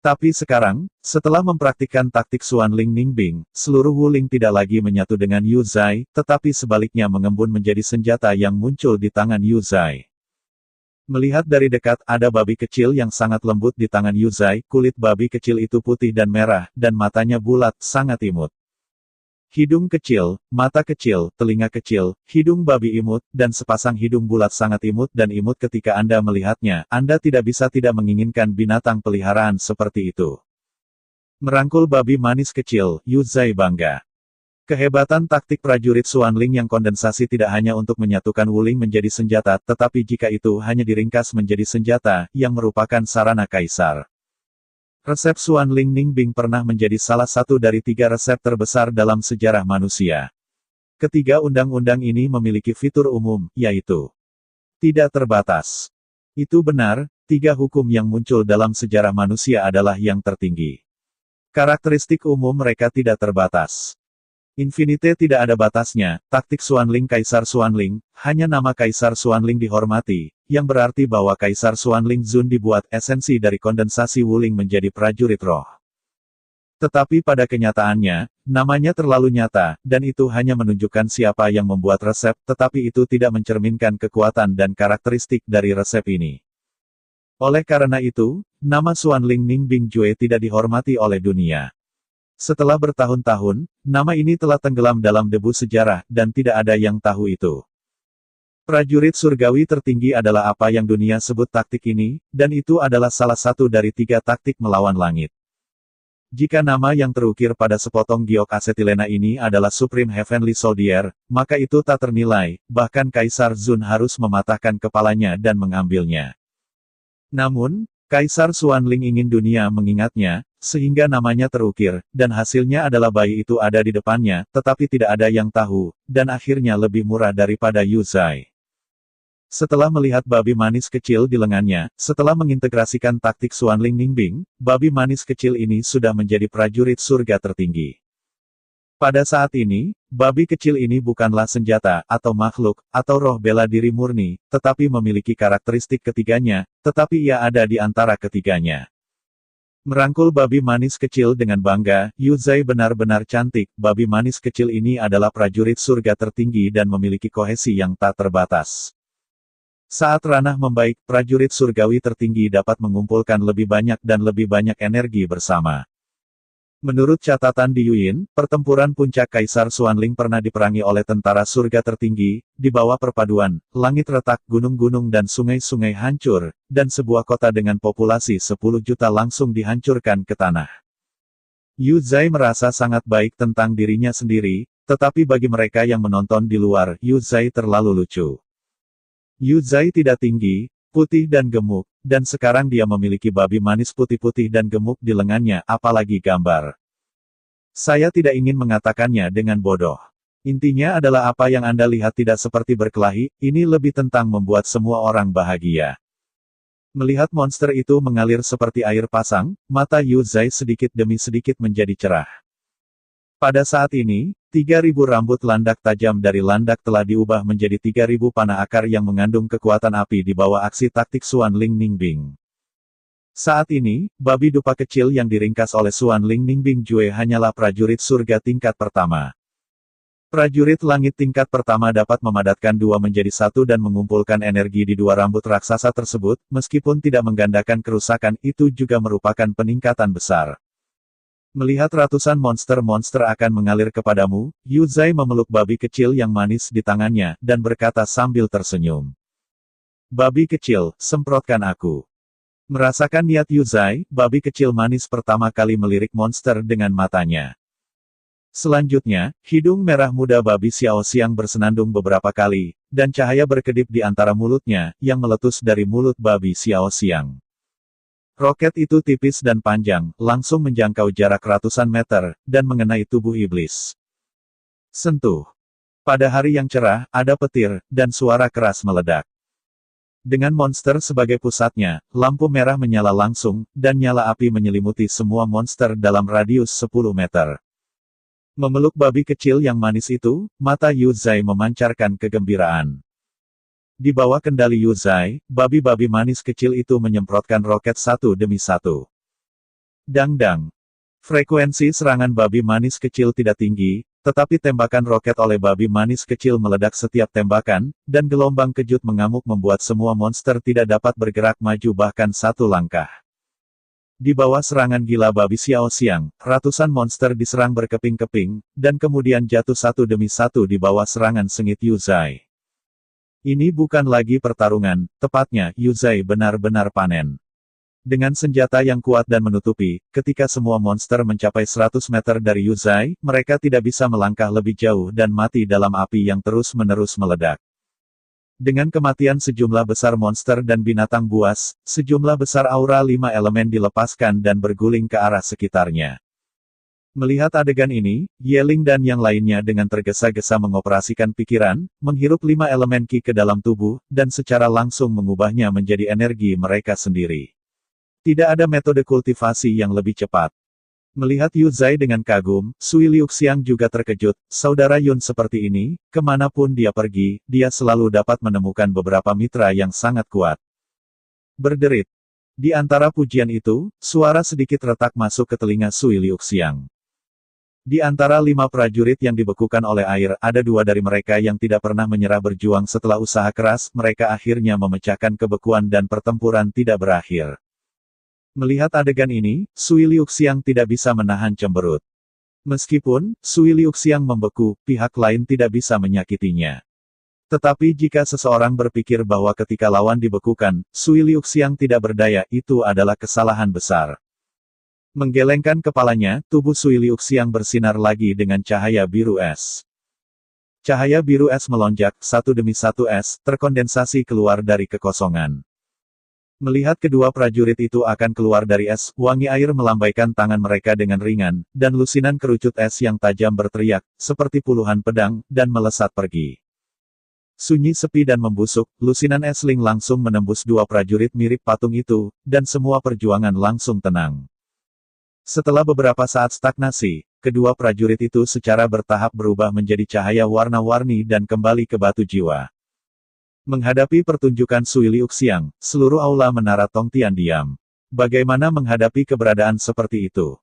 Tapi sekarang, setelah mempraktikkan taktik Xuanling Ningbing, seluruh Wuling tidak lagi menyatu dengan Yuzai, tetapi sebaliknya mengembun menjadi senjata yang muncul di tangan Yuzai. Melihat dari dekat, ada babi kecil yang sangat lembut di tangan Yuzai, kulit babi kecil itu putih dan merah, dan matanya bulat, sangat imut. Hidung kecil, mata kecil, telinga kecil, hidung babi imut, dan sepasang hidung bulat sangat imut dan imut ketika Anda melihatnya, Anda tidak bisa tidak menginginkan binatang peliharaan seperti itu. Merangkul babi manis kecil, Yuzai bangga. Kehebatan taktik prajurit Xuanling yang kondensasi tidak hanya untuk menyatukan Wuling menjadi senjata, tetapi jika itu hanya diringkas menjadi senjata, yang merupakan sarana kaisar. Resep Xuanling Ningbing pernah menjadi salah satu dari 3 resep terbesar dalam sejarah manusia. Ketiga undang-undang ini memiliki fitur umum, yaitu tidak terbatas. Itu benar, 3 hukum yang muncul dalam sejarah manusia adalah yang tertinggi. Karakteristik umum mereka tidak terbatas. Infinite tidak ada batasnya, taktik Xuanling Kaisar Xuanling, hanya nama Kaisar Xuanling dihormati, yang berarti bahwa Kaisar Xuanling Zun dibuat esensi dari kondensasi Wuling menjadi prajurit roh. Tetapi pada kenyataannya, namanya terlalu nyata, dan itu hanya menunjukkan siapa yang membuat resep, tetapi itu tidak mencerminkan kekuatan dan karakteristik dari resep ini. Oleh karena itu, nama Xuanling Ningbing Jue tidak dihormati oleh dunia. Setelah bertahun-tahun, nama ini telah tenggelam dalam debu sejarah, dan tidak ada yang tahu itu. Prajurit surgawi tertinggi adalah apa yang dunia sebut taktik ini, dan itu adalah salah satu dari 3 taktik melawan langit. Jika nama yang terukir pada sepotong giok asetilena ini adalah Supreme Heavenly Soldier, maka itu tak ternilai, bahkan Kaisar Zun harus mematahkan kepalanya dan mengambilnya. Namun, Kaisar Xuanling ingin dunia mengingatnya, sehingga namanya terukir, dan hasilnya adalah bayi itu ada di depannya, tetapi tidak ada yang tahu, dan akhirnya lebih murah daripada Yuzai. Setelah melihat babi manis kecil di lengannya, setelah mengintegrasikan taktik Xuanling Ningbing, babi manis kecil ini sudah menjadi prajurit surga tertinggi. Pada saat ini, babi kecil ini bukanlah senjata, atau makhluk, atau roh bela diri murni, tetapi memiliki karakteristik ketiganya, tetapi ia ada di antara ketiganya. Merangkul babi manis kecil dengan bangga, Yuzai benar-benar cantik, babi manis kecil ini adalah prajurit surga tertinggi dan memiliki kohesi yang tak terbatas. Saat ranah membaik, prajurit surgawi tertinggi dapat mengumpulkan lebih banyak dan lebih banyak energi bersama. Menurut catatan di Yuyin, pertempuran puncak Kaisar Xuanling pernah diperangi oleh tentara surga tertinggi, di bawah perpaduan, langit retak, gunung-gunung dan sungai-sungai hancur, dan sebuah kota dengan populasi 10 juta langsung dihancurkan ke tanah. Yuzai merasa sangat baik tentang dirinya sendiri, tetapi bagi mereka yang menonton di luar, Yuzai terlalu lucu. Yuzai tidak tinggi, putih dan gemuk, dan sekarang dia memiliki babi manis putih-putih dan gemuk di lengannya, apalagi gambar. Saya tidak ingin mengatakannya dengan bodoh. Intinya adalah apa yang Anda lihat tidak seperti berkelahi, ini lebih tentang membuat semua orang bahagia. Melihat monster itu mengalir seperti air pasang, mata Yuzai sedikit demi sedikit menjadi cerah. Pada saat ini, 3.000 rambut landak tajam dari landak telah diubah menjadi 3.000 panah akar yang mengandung kekuatan api di bawah aksi taktik Xuanling Ningbing. Saat ini, babi dupa kecil yang diringkas oleh Xuanling Ningbing Jue hanyalah prajurit surga tingkat pertama. Prajurit langit tingkat pertama dapat memadatkan 2 menjadi 1 dan mengumpulkan energi di 2 rambut raksasa tersebut, meskipun tidak menggandakan kerusakan, itu juga merupakan peningkatan besar. Melihat ratusan monster-monster akan mengalir kepadamu, Yuzai memeluk babi kecil yang manis di tangannya, dan berkata sambil tersenyum. Babi kecil, semprotkan aku. Merasakan niat Yuzai, babi kecil manis pertama kali melirik monster dengan matanya. Selanjutnya, hidung merah muda babi Xiao Xiang bersenandung beberapa kali, dan cahaya berkedip di antara mulutnya, yang meletus dari mulut babi Xiao Xiang. Roket itu tipis dan panjang, langsung menjangkau jarak ratusan meter, dan mengenai tubuh iblis. Sentuh. Pada hari yang cerah, ada petir, dan suara keras meledak. Dengan monster sebagai pusatnya, lampu merah menyala langsung, dan nyala api menyelimuti semua monster dalam radius 10 meter. Memeluk babi kecil yang manis itu, mata Yu Zai memancarkan kegembiraan. Di bawah kendali Yu Zai, babi-babi manis kecil itu menyemprotkan roket satu demi satu. Dang-dang. Frekuensi serangan babi manis kecil tidak tinggi, tetapi tembakan roket oleh babi manis kecil meledak setiap tembakan, dan gelombang kejut mengamuk membuat semua monster tidak dapat bergerak maju bahkan satu langkah. Di bawah serangan gila babi Xiao Xiang, ratusan monster diserang berkeping-keping, dan kemudian jatuh satu demi satu di bawah serangan sengit Yu Zai. Ini bukan lagi pertarungan, tepatnya, Yu Zai benar-benar panen. Dengan senjata yang kuat dan menutupi, ketika semua monster mencapai 100 meter dari Yu Zai, mereka tidak bisa melangkah lebih jauh dan mati dalam api yang terus-menerus meledak. Dengan kematian sejumlah besar monster dan binatang buas, sejumlah besar aura 5 elemen dilepaskan dan berguling ke arah sekitarnya. Melihat adegan ini, Yeling dan yang lainnya dengan tergesa-gesa mengoperasikan pikiran, menghirup 5 elemen Qi ke dalam tubuh, dan secara langsung mengubahnya menjadi energi mereka sendiri. Tidak ada metode kultivasi yang lebih cepat. Melihat Yu Zai dengan kagum, Sui Liuxiang juga terkejut, saudara Yun seperti ini, kemanapun dia pergi, dia selalu dapat menemukan beberapa mitra yang sangat kuat. Berderit. Di antara pujian itu, suara sedikit retak masuk ke telinga Sui Liuxiang. Di antara 5 prajurit yang dibekukan oleh air, ada 2 dari mereka yang tidak pernah menyerah berjuang setelah usaha keras, mereka akhirnya memecahkan kebekuan dan pertempuran tidak berakhir. Melihat adegan ini, Sui Liuxiang tidak bisa menahan cemberut. Meskipun, Sui Liuxiang membeku, pihak lain tidak bisa menyakitinya. Tetapi jika seseorang berpikir bahwa ketika lawan dibekukan, Sui Liuxiang tidak berdaya, itu adalah kesalahan besar. Menggelengkan kepalanya, tubuh Sui Liuxiang bersinar lagi dengan cahaya biru es. Cahaya biru es melonjak, satu demi satu es, terkondensasi keluar dari kekosongan. Melihat kedua prajurit itu akan keluar dari es, wangi air melambaikan tangan mereka dengan ringan, dan lusinan kerucut es yang tajam berteriak, seperti puluhan pedang, dan melesat pergi. Sunyi sepi dan membusuk, lusinan esling langsung menembus 2 prajurit mirip patung itu, dan semua perjuangan langsung tenang. Setelah beberapa saat stagnasi, kedua prajurit itu secara bertahap berubah menjadi cahaya warna-warni dan kembali ke batu jiwa. Menghadapi pertunjukan Sui Liuxiang, seluruh aula menara Tongtian diam. Bagaimana menghadapi keberadaan seperti itu?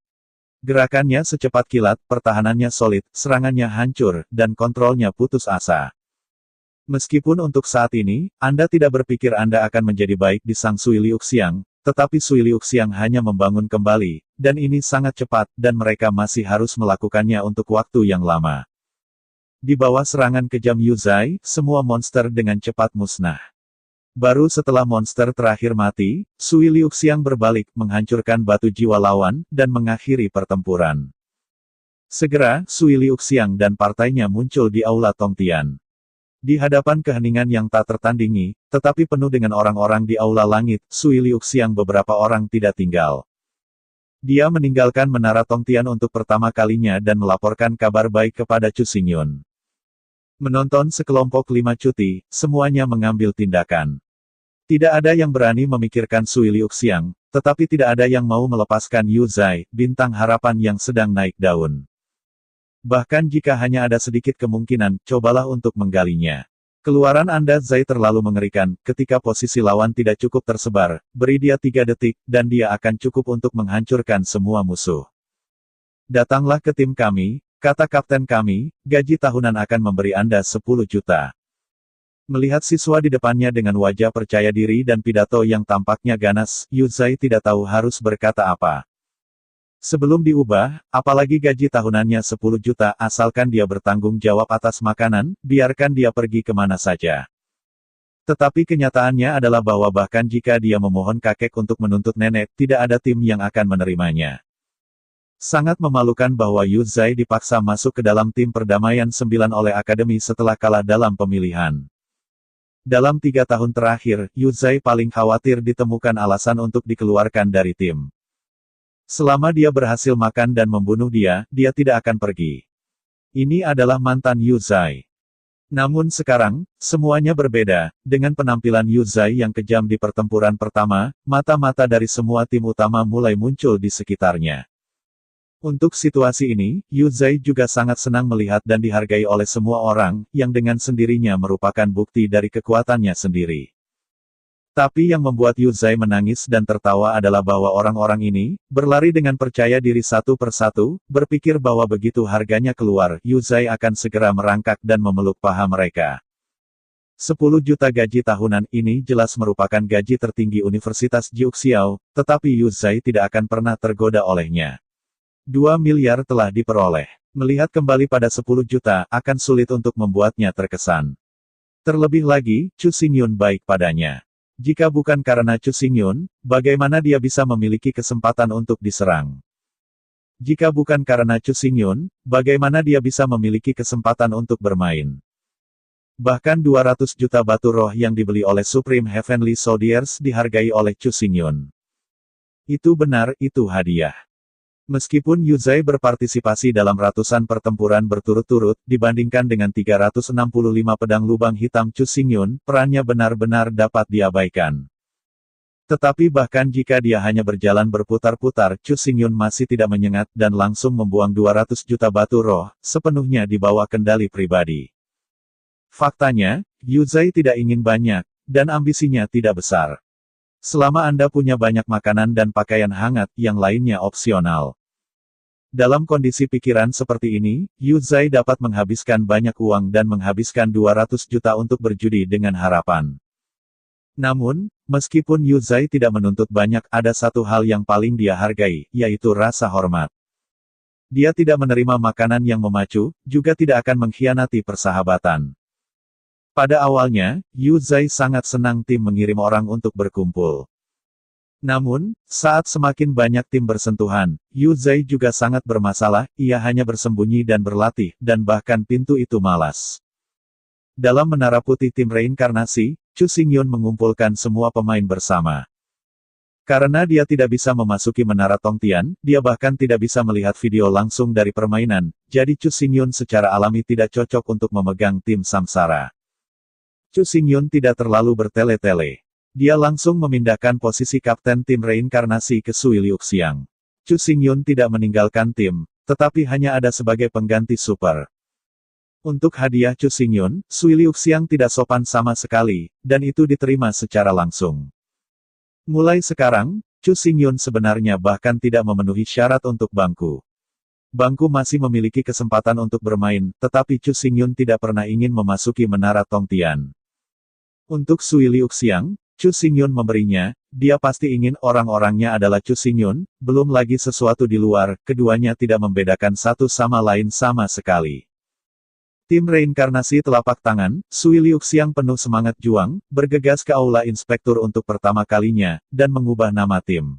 Gerakannya secepat kilat, pertahanannya solid, serangannya hancur, dan kontrolnya putus asa. Meskipun untuk saat ini, Anda tidak berpikir Anda akan menjadi baik di sang Sui Liuxiang, tetapi Sui Liuxiang hanya membangun kembali, dan ini sangat cepat, dan mereka masih harus melakukannya untuk waktu yang lama. Di bawah serangan kejam Yu Zai, semua monster dengan cepat musnah. Baru setelah monster terakhir mati, Sui Liuxiang berbalik, menghancurkan batu jiwa lawan, dan mengakhiri pertempuran. Segera, Sui Liuxiang dan partainya muncul di aula Tongtian. Di hadapan keheningan yang tak tertandingi, tetapi penuh dengan orang-orang di aula langit, Sui Liuxiang beberapa orang tidak tinggal. Dia meninggalkan menara Tongtian untuk pertama kalinya dan melaporkan kabar baik kepada Chu Xingyun. Menonton sekelompok 5 cuti, semuanya mengambil tindakan. Tidak ada yang berani memikirkan Sui Liuxiang, tetapi tidak ada yang mau melepaskan Yu Zai, bintang harapan yang sedang naik daun. Bahkan jika hanya ada sedikit kemungkinan, cobalah untuk menggalinya. Keluaran Anda Zai terlalu mengerikan, ketika posisi lawan tidak cukup tersebar, beri dia 3 detik, dan dia akan cukup untuk menghancurkan semua musuh. Datanglah ke tim kami, kata kapten kami, gaji tahunan akan memberi Anda 10 juta. Melihat siswa di depannya dengan wajah percaya diri dan pidato yang tampaknya ganas, Yu Zai tidak tahu harus berkata apa. Sebelum diubah, apalagi gaji tahunannya 10 juta, asalkan dia bertanggung jawab atas makanan, biarkan dia pergi kemana saja. Tetapi kenyataannya adalah bahwa bahkan jika dia memohon kakek untuk menuntut nenek, tidak ada tim yang akan menerimanya. Sangat memalukan bahwa Yu Zai dipaksa masuk ke dalam tim perdamaian 9 oleh Akademi setelah kalah dalam pemilihan. Dalam 3 tahun terakhir, Yu Zai paling khawatir ditemukan alasan untuk dikeluarkan dari tim. Selama dia berhasil makan dan membunuh dia tidak akan pergi. Ini adalah mantan Yu Zai. Namun sekarang, semuanya berbeda, dengan penampilan Yu Zai yang kejam di pertempuran pertama, mata-mata dari semua tim utama mulai muncul di sekitarnya. Untuk situasi ini, Yu Zai juga sangat senang melihat dan dihargai oleh semua orang, yang dengan sendirinya merupakan bukti dari kekuatannya sendiri. Tapi yang membuat Yu Zai menangis dan tertawa adalah bahwa orang-orang ini, berlari dengan percaya diri satu persatu, berpikir bahwa begitu harganya keluar, Yu Zai akan segera merangkak dan memeluk paha mereka. 10 juta gaji tahunan ini jelas merupakan gaji tertinggi Universitas Jiuxiao, tetapi Yu Zai tidak akan pernah tergoda olehnya. 2 miliar telah diperoleh. Melihat kembali pada 10 juta, akan sulit untuk membuatnya terkesan. Terlebih lagi, Chu Xingyun baik padanya. Jika bukan karena Chu Xingyun, bagaimana dia bisa memiliki kesempatan untuk diserang? Jika bukan karena Chu Xingyun, bagaimana dia bisa memiliki kesempatan untuk bermain? Bahkan 200 juta batu roh yang dibeli oleh Supreme Heavenly Soldiers dihargai oleh Chu Xingyun. Itu benar, itu hadiah. Meskipun Yu Zai berpartisipasi dalam ratusan pertempuran berturut-turut, dibandingkan dengan 365 pedang lubang hitam Chu Xingyun, perannya benar-benar dapat diabaikan. Tetapi bahkan jika dia hanya berjalan berputar-putar, Chu Xingyun masih tidak menyengat dan langsung membuang 200 juta batu roh, sepenuhnya di bawah kendali pribadi. Faktanya, Yu Zai tidak ingin banyak, dan ambisinya tidak besar. Selama Anda punya banyak makanan dan pakaian hangat, yang lainnya opsional. Dalam kondisi pikiran seperti ini, Yu Zai dapat menghabiskan banyak uang dan menghabiskan 200 juta untuk berjudi dengan harapan. Namun, meskipun Yu Zai tidak menuntut banyak, ada satu hal yang paling dia hargai, yaitu rasa hormat. Dia tidak menerima makanan yang memacu, juga tidak akan mengkhianati persahabatan. Pada awalnya, Yu Zai sangat senang tim mengirim orang untuk berkumpul. Namun, saat semakin banyak tim bersentuhan, Yu Zai juga sangat bermasalah, ia hanya bersembunyi dan berlatih, dan bahkan pintu itu malas. Dalam Menara Putih Tim Reinkarnasi, Chu Xingyun mengumpulkan semua pemain bersama. Karena dia tidak bisa memasuki Menara Tongtian, dia bahkan tidak bisa melihat video langsung dari permainan, jadi Chu Xingyun secara alami tidak cocok untuk memegang tim Samsara. Chu Xingyun tidak terlalu bertele-tele. Dia langsung memindahkan posisi kapten tim reinkarnasi ke Sui Liuxiang. Chu Xingyun tidak meninggalkan tim, tetapi hanya ada sebagai pengganti super. Untuk hadiah Chu Xingyun, Sui Liuxiang tidak sopan sama sekali, dan itu diterima secara langsung. Mulai sekarang, Chu Xingyun sebenarnya bahkan tidak memenuhi syarat untuk bangku. Bangku masih memiliki kesempatan untuk bermain, tetapi Chu Xingyun tidak pernah ingin memasuki Menara Tongtian. Untuk Sui Liuxiang, Chu Xingyun memberinya, dia pasti ingin orang-orangnya adalah Chu Xingyun, belum lagi sesuatu di luar, keduanya tidak membedakan satu sama lain sama sekali. Tim reinkarnasi telapak tangan, Sui Liuxiang penuh semangat juang, bergegas ke aula inspektur untuk pertama kalinya, dan mengubah nama tim.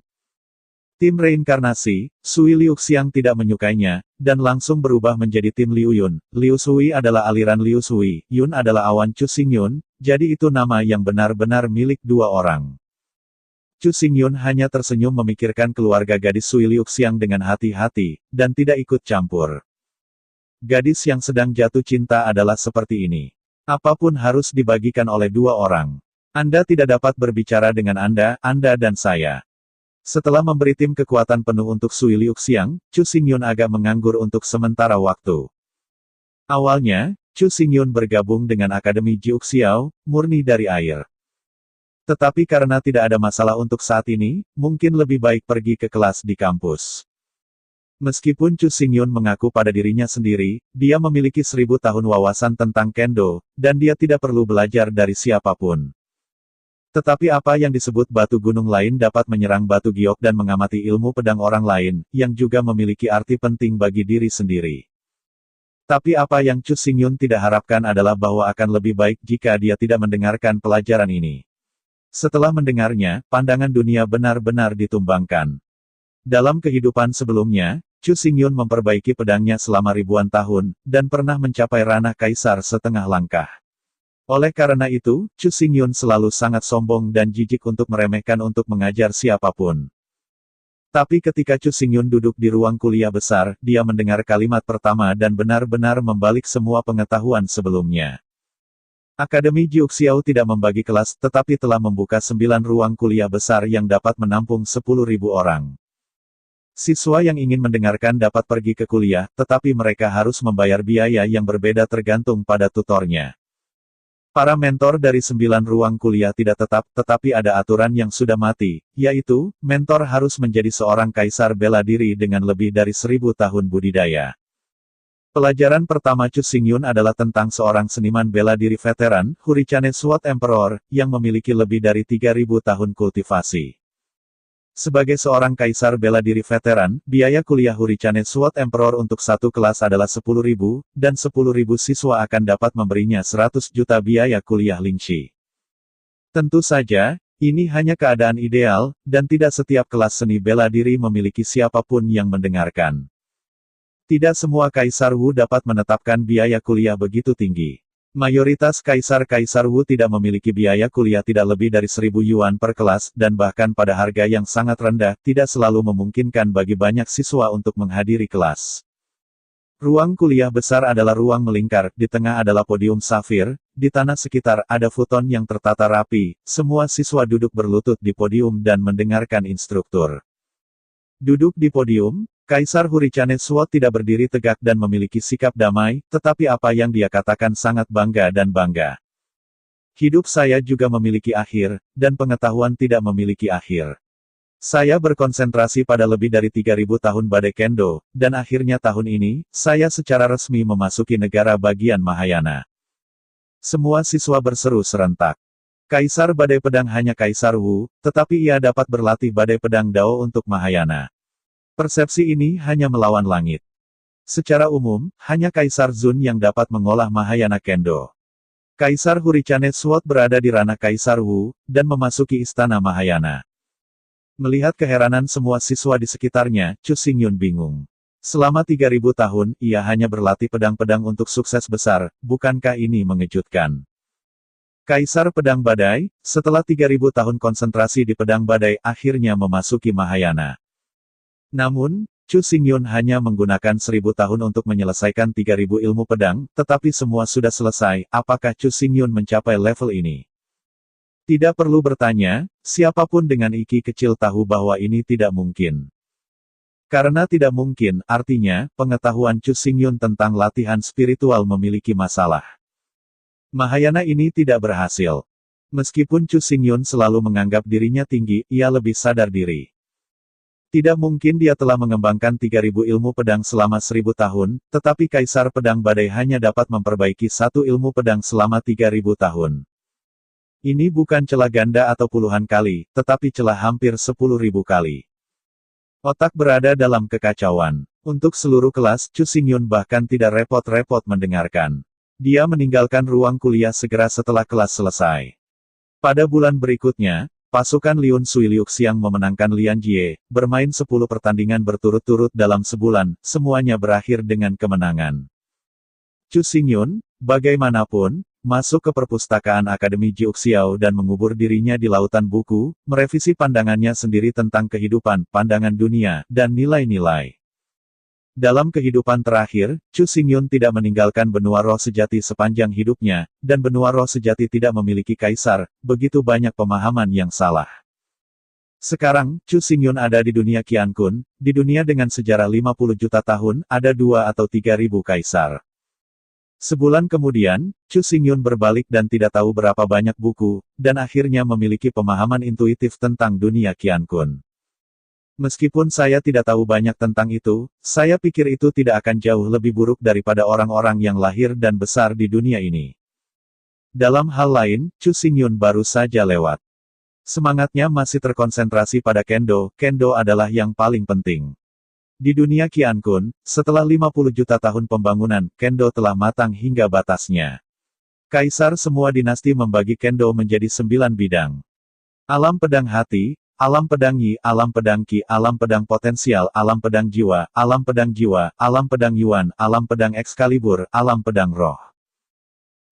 Tim reinkarnasi, Sui Liuxiang tidak menyukainya, dan langsung berubah menjadi tim Liu Yun. Liu Sui adalah aliran Liu Sui, Yun adalah awan Chu Xingyun, jadi itu nama yang benar-benar milik dua orang. Chu Xingyun hanya tersenyum memikirkan keluarga gadis Sui Liuxiang dengan hati-hati, dan tidak ikut campur. Gadis yang sedang jatuh cinta adalah seperti ini. Apapun harus dibagikan oleh dua orang. Anda tidak dapat berbicara dengan Anda dan saya. Setelah memberi tim kekuatan penuh untuk Sui Liuxiang, Chu Xingyun agak menganggur untuk sementara waktu. Awalnya, Chu Xingyun bergabung dengan Akademi Jiuxiao, murni dari air. Tetapi karena tidak ada masalah untuk saat ini, mungkin lebih baik pergi ke kelas di kampus. Meskipun Chu Xingyun mengaku pada dirinya sendiri, dia memiliki 1000 tahun wawasan tentang Kendo, dan dia tidak perlu belajar dari siapapun. Tetapi apa yang disebut batu gunung lain dapat menyerang batu giok dan mengamati ilmu pedang orang lain, yang juga memiliki arti penting bagi diri sendiri. Tapi apa yang Chu Xingyun tidak harapkan adalah bahwa akan lebih baik jika dia tidak mendengarkan pelajaran ini. Setelah mendengarnya, pandangan dunia benar-benar ditumbangkan. Dalam kehidupan sebelumnya, Chu Xingyun memperbaiki pedangnya selama ribuan tahun, dan pernah mencapai ranah kaisar setengah langkah. Oleh karena itu, Chu Xingyun selalu sangat sombong dan jijik untuk meremehkan untuk mengajar siapapun. Tapi ketika Chu Xingyun duduk di ruang kuliah besar, dia mendengar kalimat pertama dan benar-benar membalik semua pengetahuan sebelumnya. Akademi Jiuxiao tidak membagi kelas, tetapi telah membuka 9 ruang kuliah besar yang dapat menampung 10.000 orang. Siswa yang ingin mendengarkan dapat pergi ke kuliah, tetapi mereka harus membayar biaya yang berbeda tergantung pada tutornya. Para mentor dari 9 ruang kuliah tidak tetap, tetapi ada aturan yang sudah mati, yaitu, mentor harus menjadi seorang kaisar bela diri dengan lebih dari 1000 tahun budidaya. Pelajaran pertama Chu Xingyun adalah tentang seorang seniman bela diri veteran, Hurichane Sword Emperor, yang memiliki lebih dari 3000 tahun kultivasi. Sebagai seorang kaisar bela diri veteran, biaya kuliah Hurichane Sword Emperor untuk satu kelas adalah 10.000, dan 10.000 siswa akan dapat memberinya 100 juta biaya kuliah Lingxi. Tentu saja, ini hanya keadaan ideal, dan tidak setiap kelas seni bela diri memiliki siapapun yang mendengarkan. Tidak semua kaisar Wu dapat menetapkan biaya kuliah begitu tinggi. Mayoritas kaisar-kaisar Wu tidak memiliki biaya kuliah tidak lebih dari 1000 yuan per kelas, dan bahkan pada harga yang sangat rendah, tidak selalu memungkinkan bagi banyak siswa untuk menghadiri kelas. Ruang kuliah besar adalah ruang melingkar, di tengah adalah podium safir, di tanah sekitar ada futon yang tertata rapi, semua siswa duduk berlutut di podium dan mendengarkan instruktur. Duduk di podium, Kaisar Hurichane Sword tidak berdiri tegak dan memiliki sikap damai, tetapi apa yang dia katakan sangat bangga dan bangga. Hidup saya juga memiliki akhir, dan pengetahuan tidak memiliki akhir. Saya berkonsentrasi pada lebih dari 3000 tahun badai Kendo, dan akhirnya tahun ini, saya secara resmi memasuki negara bagian Mahayana. Semua siswa berseru serentak. Kaisar badai pedang hanya Kaisar Wu, tetapi ia dapat berlatih badai pedang Dao untuk Mahayana. Persepsi ini hanya melawan langit. Secara umum, hanya Kaisar Zun yang dapat mengolah Mahayana Kendo. Kaisar Hurichane Sword berada di ranah Kaisar Wu, dan memasuki istana Mahayana. Melihat keheranan semua siswa di sekitarnya, Chu Xingyun bingung. Selama 3000 tahun, ia hanya berlatih pedang-pedang untuk sukses besar, bukankah ini mengejutkan? Kaisar Pedang Badai, setelah 3000 tahun konsentrasi di Pedang Badai, akhirnya memasuki Mahayana. Namun, Chu Xingyun hanya menggunakan 1000 tahun untuk menyelesaikan 3000 ilmu pedang, tetapi semua sudah selesai, apakah Chu Xingyun mencapai level ini? Tidak perlu bertanya, siapapun dengan IQ kecil tahu bahwa ini tidak mungkin. Karena tidak mungkin, artinya, pengetahuan Chu Xingyun tentang latihan spiritual memiliki masalah. Mahayana ini tidak berhasil. Meskipun Chu Xingyun selalu menganggap dirinya tinggi, ia lebih sadar diri. Tidak mungkin dia telah mengembangkan 3000 ilmu pedang selama 1000 tahun, tetapi Kaisar Pedang Badai hanya dapat memperbaiki satu ilmu pedang selama 3000 tahun. Ini bukan celah ganda atau puluhan kali, tetapi celah hampir 10.000 kali. Otak berada dalam kekacauan. Untuk seluruh kelas, Chu Xingyun bahkan tidak repot-repot mendengarkan. Dia meninggalkan ruang kuliah segera setelah kelas selesai. Pada bulan berikutnya, pasukan Liun Sui Liuxiang memenangkan Lian Jie, bermain 10 pertandingan berturut-turut dalam sebulan, semuanya berakhir dengan kemenangan. Chu Xingyun, bagaimanapun, masuk ke perpustakaan Akademi Jiuxiao dan mengubur dirinya di lautan buku, merevisi pandangannya sendiri tentang kehidupan, pandangan dunia, dan nilai-nilai. Dalam kehidupan terakhir, Chu Xingyun tidak meninggalkan benua roh sejati sepanjang hidupnya, dan benua roh sejati tidak memiliki kaisar, begitu banyak pemahaman yang salah. Sekarang, Chu Xingyun ada di dunia Qiankun, di dunia dengan sejarah 50 juta tahun, ada 2 atau 3.000 kaisar. Sebulan kemudian, Chu Xingyun berbalik dan tidak tahu berapa banyak buku, dan akhirnya memiliki pemahaman intuitif tentang dunia Qiankun. Meskipun saya tidak tahu banyak tentang itu, saya pikir itu tidak akan jauh lebih buruk daripada orang-orang yang lahir dan besar di dunia ini. Dalam hal lain, Chu Xingyun baru saja lewat. Semangatnya masih terkonsentrasi pada Kendo, Kendo adalah yang paling penting. Di dunia Qiankun, setelah 50 juta tahun pembangunan, Kendo telah matang hingga batasnya. Kaisar semua dinasti membagi Kendo menjadi 9 bidang. Alam pedang hati, alam pedang Yi, alam pedang Qi, alam pedang potensial, alam pedang jiwa, alam pedang Yuan, alam pedang Excalibur, alam pedang roh.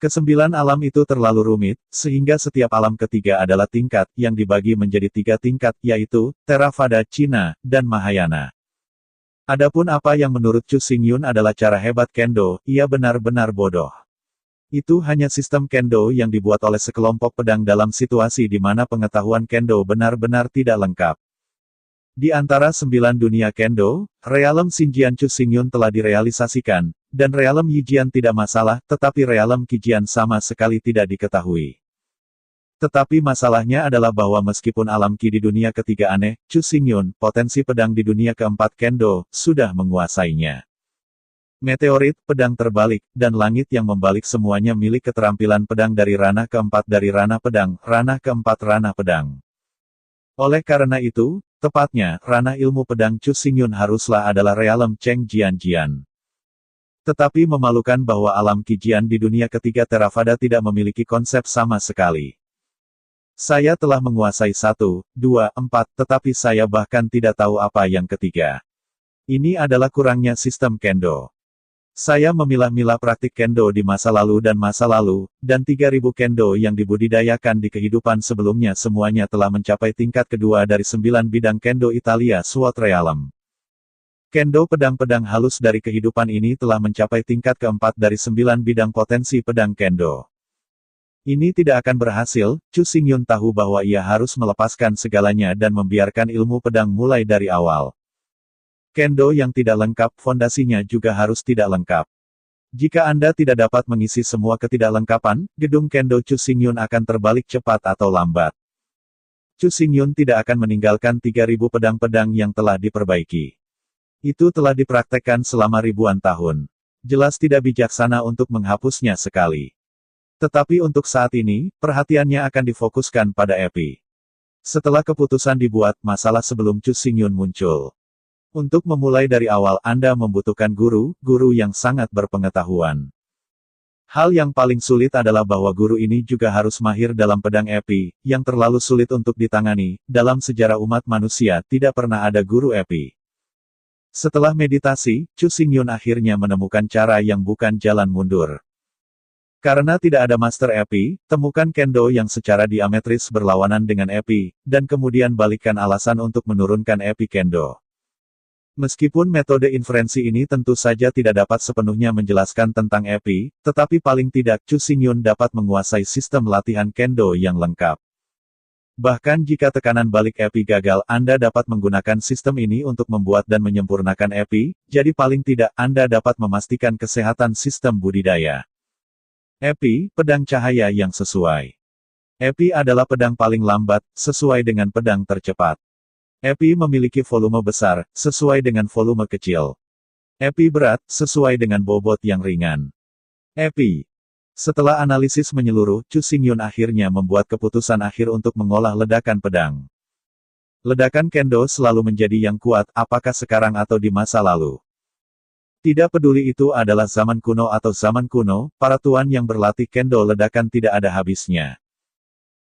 Kesembilan alam itu terlalu rumit, sehingga setiap alam ketiga adalah tingkat, yang dibagi menjadi 3 tingkat, yaitu, Theravada, Cina, dan Mahayana. Adapun apa yang menurut Chu Xingyun adalah cara hebat Kendo, ia benar-benar bodoh. Itu hanya sistem Kendo yang dibuat oleh sekelompok pedang dalam situasi di mana pengetahuan Kendo benar-benar tidak lengkap. Di antara 9 dunia Kendo, realem Xinjian Chu Xingyun telah direalisasikan, dan realem Yijian tidak masalah, tetapi realem Qijian sama sekali tidak diketahui. Tetapi masalahnya adalah bahwa meskipun alam Qi di dunia ketiga aneh, Chu Xingyun, potensi pedang di dunia keempat Kendo, sudah menguasainya. Meteorit, pedang terbalik, dan langit yang membalik semuanya milik keterampilan pedang dari ranah keempat dari ranah pedang, ranah keempat ranah pedang. Oleh karena itu, tepatnya, ranah ilmu pedang Chu Xingyun haruslah adalah realem Cheng Jian. Tetapi memalukan bahwa alam Qijian di dunia ketiga Theravada tidak memiliki konsep sama sekali. Saya telah menguasai 1, 2, 4, tetapi saya bahkan tidak tahu apa yang ketiga. Ini adalah kurangnya sistem Kendo. Saya memilah-milah praktik Kendo di masa lalu, dan 3000 Kendo yang dibudidayakan di kehidupan sebelumnya semuanya telah mencapai tingkat kedua dari 9 bidang Kendo Italia Sword Realm. Kendo pedang-pedang halus dari kehidupan ini telah mencapai tingkat keempat dari 9 bidang potensi pedang Kendo. Ini tidak akan berhasil, Chu Xingyun tahu bahwa ia harus melepaskan segalanya dan membiarkan ilmu pedang mulai dari awal. Kendo yang tidak lengkap, fondasinya juga harus tidak lengkap. Jika Anda tidak dapat mengisi semua ketidaklengkapan, gedung Kendo Chu Xingyun akan terbalik cepat atau lambat. Chu Xingyun tidak akan meninggalkan 3000 pedang-pedang yang telah diperbaiki. Itu telah dipraktekkan selama ribuan tahun. Jelas tidak bijaksana untuk menghapusnya sekali. Tetapi untuk saat ini, perhatiannya akan difokuskan pada Epi. Setelah keputusan dibuat, masalah sebelum Chu Xingyun muncul. Untuk memulai dari awal, Anda membutuhkan guru yang sangat berpengetahuan. Hal yang paling sulit adalah bahwa guru ini juga harus mahir dalam pedang Epi, yang terlalu sulit untuk ditangani. Dalam sejarah umat manusia, tidak pernah ada guru Epi. Setelah meditasi, Chu Xingyun akhirnya menemukan cara yang bukan jalan mundur. Karena tidak ada master Epi, temukan Kendo yang secara diametris berlawanan dengan Epi, dan kemudian balikkan alasan untuk menurunkan Epi Kendo. Meskipun metode inferensi ini tentu saja tidak dapat sepenuhnya menjelaskan tentang Epi, tetapi paling tidak Chu Xingyun dapat menguasai sistem latihan Kendo yang lengkap. Bahkan jika tekanan balik Epi gagal, Anda dapat menggunakan sistem ini untuk membuat dan menyempurnakan Epi, jadi paling tidak Anda dapat memastikan kesehatan sistem budidaya. Epi, pedang cahaya yang sesuai. Epi adalah pedang paling lambat, sesuai dengan pedang tercepat. Epi memiliki volume besar, sesuai dengan volume kecil. Epi berat, sesuai dengan bobot yang ringan. Epi. Setelah analisis menyeluruh, Chu Xingyun akhirnya membuat keputusan akhir untuk mengolah ledakan pedang. Ledakan Kendo selalu menjadi yang kuat, apakah sekarang atau di masa lalu. Tidak peduli itu adalah zaman kuno atau zaman kuno, para tuan yang berlatih Kendo ledakan tidak ada habisnya.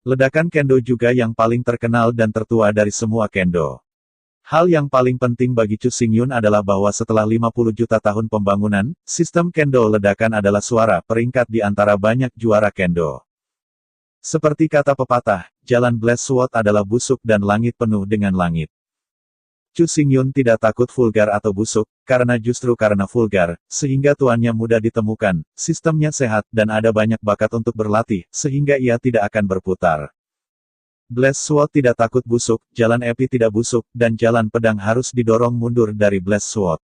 Ledakan Kendo juga yang paling terkenal dan tertua dari semua Kendo. Hal yang paling penting bagi Chu Xingyun adalah bahwa setelah 50 juta tahun pembangunan, sistem Kendo ledakan adalah suara peringkat di antara banyak juara Kendo. Seperti kata pepatah, jalan Blessed Sword adalah busuk dan langit penuh dengan langit. Chu Xingyun tidak takut vulgar atau busuk, karena justru karena vulgar, sehingga tuannya mudah ditemukan, sistemnya sehat, dan ada banyak bakat untuk berlatih, sehingga ia tidak akan berputar. Blessed Sword tidak takut busuk, jalan Epi tidak busuk, dan jalan pedang harus didorong mundur dari Blessed Sword.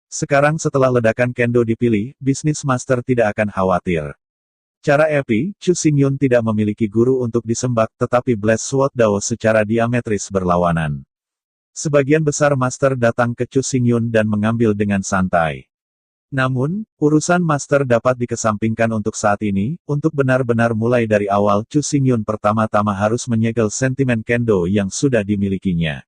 Sekarang setelah ledakan Kendo dipilih, bisnis master tidak akan khawatir. Cara Epi, Chu Xingyun tidak memiliki guru untuk disembah, tetapi Blessed Sword Dao secara diametris berlawanan. Sebagian besar master datang ke Chu Xingyun dan mengambil dengan santai. Namun, urusan master dapat dikesampingkan untuk saat ini, untuk benar-benar mulai dari awal Chu Xingyun pertama-tama harus menyegel sentimen Kendo yang sudah dimilikinya.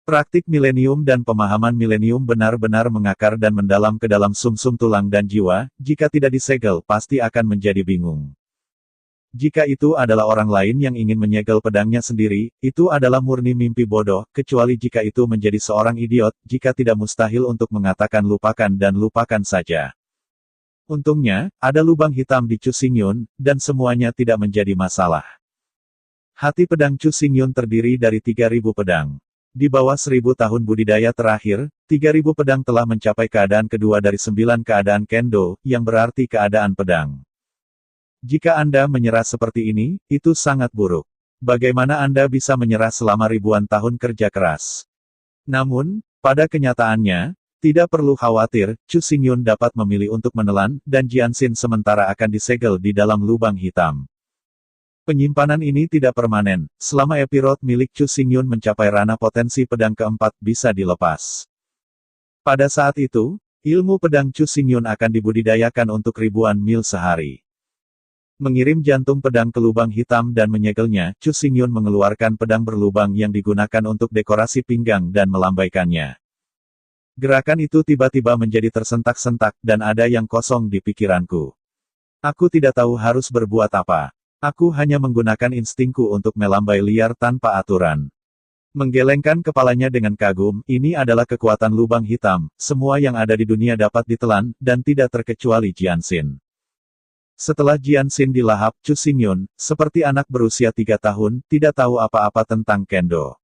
Praktik milenium dan pemahaman milenium benar-benar mengakar dan mendalam ke dalam sumsum tulang dan jiwa, jika tidak disegel pasti akan menjadi bingung. Jika itu adalah orang lain yang ingin menyegel pedangnya sendiri, itu adalah murni mimpi bodoh, kecuali jika itu menjadi seorang idiot, jika tidak mustahil untuk mengatakan lupakan dan lupakan saja. Untungnya, ada lubang hitam di Chu Xingyun, dan semuanya tidak menjadi masalah. Hati pedang Chu Xingyun terdiri dari 3.000 pedang. Di bawah 1.000 tahun budidaya terakhir, 3.000 pedang telah mencapai keadaan kedua dari 9 keadaan Kendo, yang berarti keadaan pedang. Jika Anda menyerah seperti ini, itu sangat buruk. Bagaimana Anda bisa menyerah selama ribuan tahun kerja keras? Namun, pada kenyataannya, tidak perlu khawatir, Chu Xingyun dapat memilih untuk menelan, dan Jianxin sementara akan disegel di dalam lubang hitam. Penyimpanan ini tidak permanen, selama epirot milik Chu Xingyun mencapai ranah potensi pedang keempat bisa dilepas. Pada saat itu, ilmu pedang Chu Xingyun akan dibudidayakan untuk ribuan mil sehari. Mengirim jantung pedang ke lubang hitam dan menyegelnya, Chu Xingyun mengeluarkan pedang berlubang yang digunakan untuk dekorasi pinggang dan melambaikannya. Gerakan itu tiba-tiba menjadi tersentak-sentak, dan ada yang kosong di pikiranku. Aku tidak tahu harus berbuat apa. Aku hanya menggunakan instingku untuk melambai liar tanpa aturan. Menggelengkan kepalanya dengan kagum, ini adalah kekuatan lubang hitam, semua yang ada di dunia dapat ditelan, dan tidak terkecuali Jianxin. Setelah Jianxin dilahap, Chu Xingyun, seperti anak berusia 3 tahun, tidak tahu apa-apa tentang Kendo.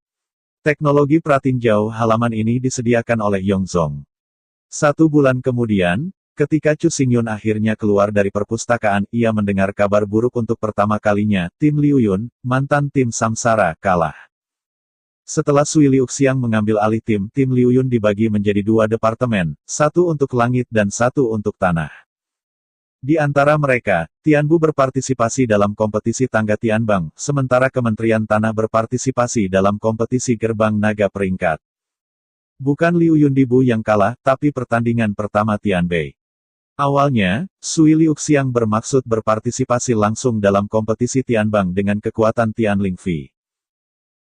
Teknologi pratinjau halaman ini disediakan oleh Yongzong. 1 bulan kemudian, ketika Chu Xingyun akhirnya keluar dari perpustakaan, ia mendengar kabar buruk untuk pertama kalinya, tim Liu Yun, mantan tim Samsara, kalah. Setelah Sui Liuxiang mengambil alih tim Liu Yun dibagi menjadi 2 departemen, 1 untuk langit dan 1 untuk tanah. Di antara mereka, Tianbu berpartisipasi dalam kompetisi tangga Tianbang, sementara Kementerian Tanah berpartisipasi dalam kompetisi gerbang naga peringkat. Bukan Liu Yundibu yang kalah, tapi pertandingan pertama Tianbei. Awalnya, Sui Liuxiang bermaksud berpartisipasi langsung dalam kompetisi Tianbang dengan kekuatan Tianlingfi.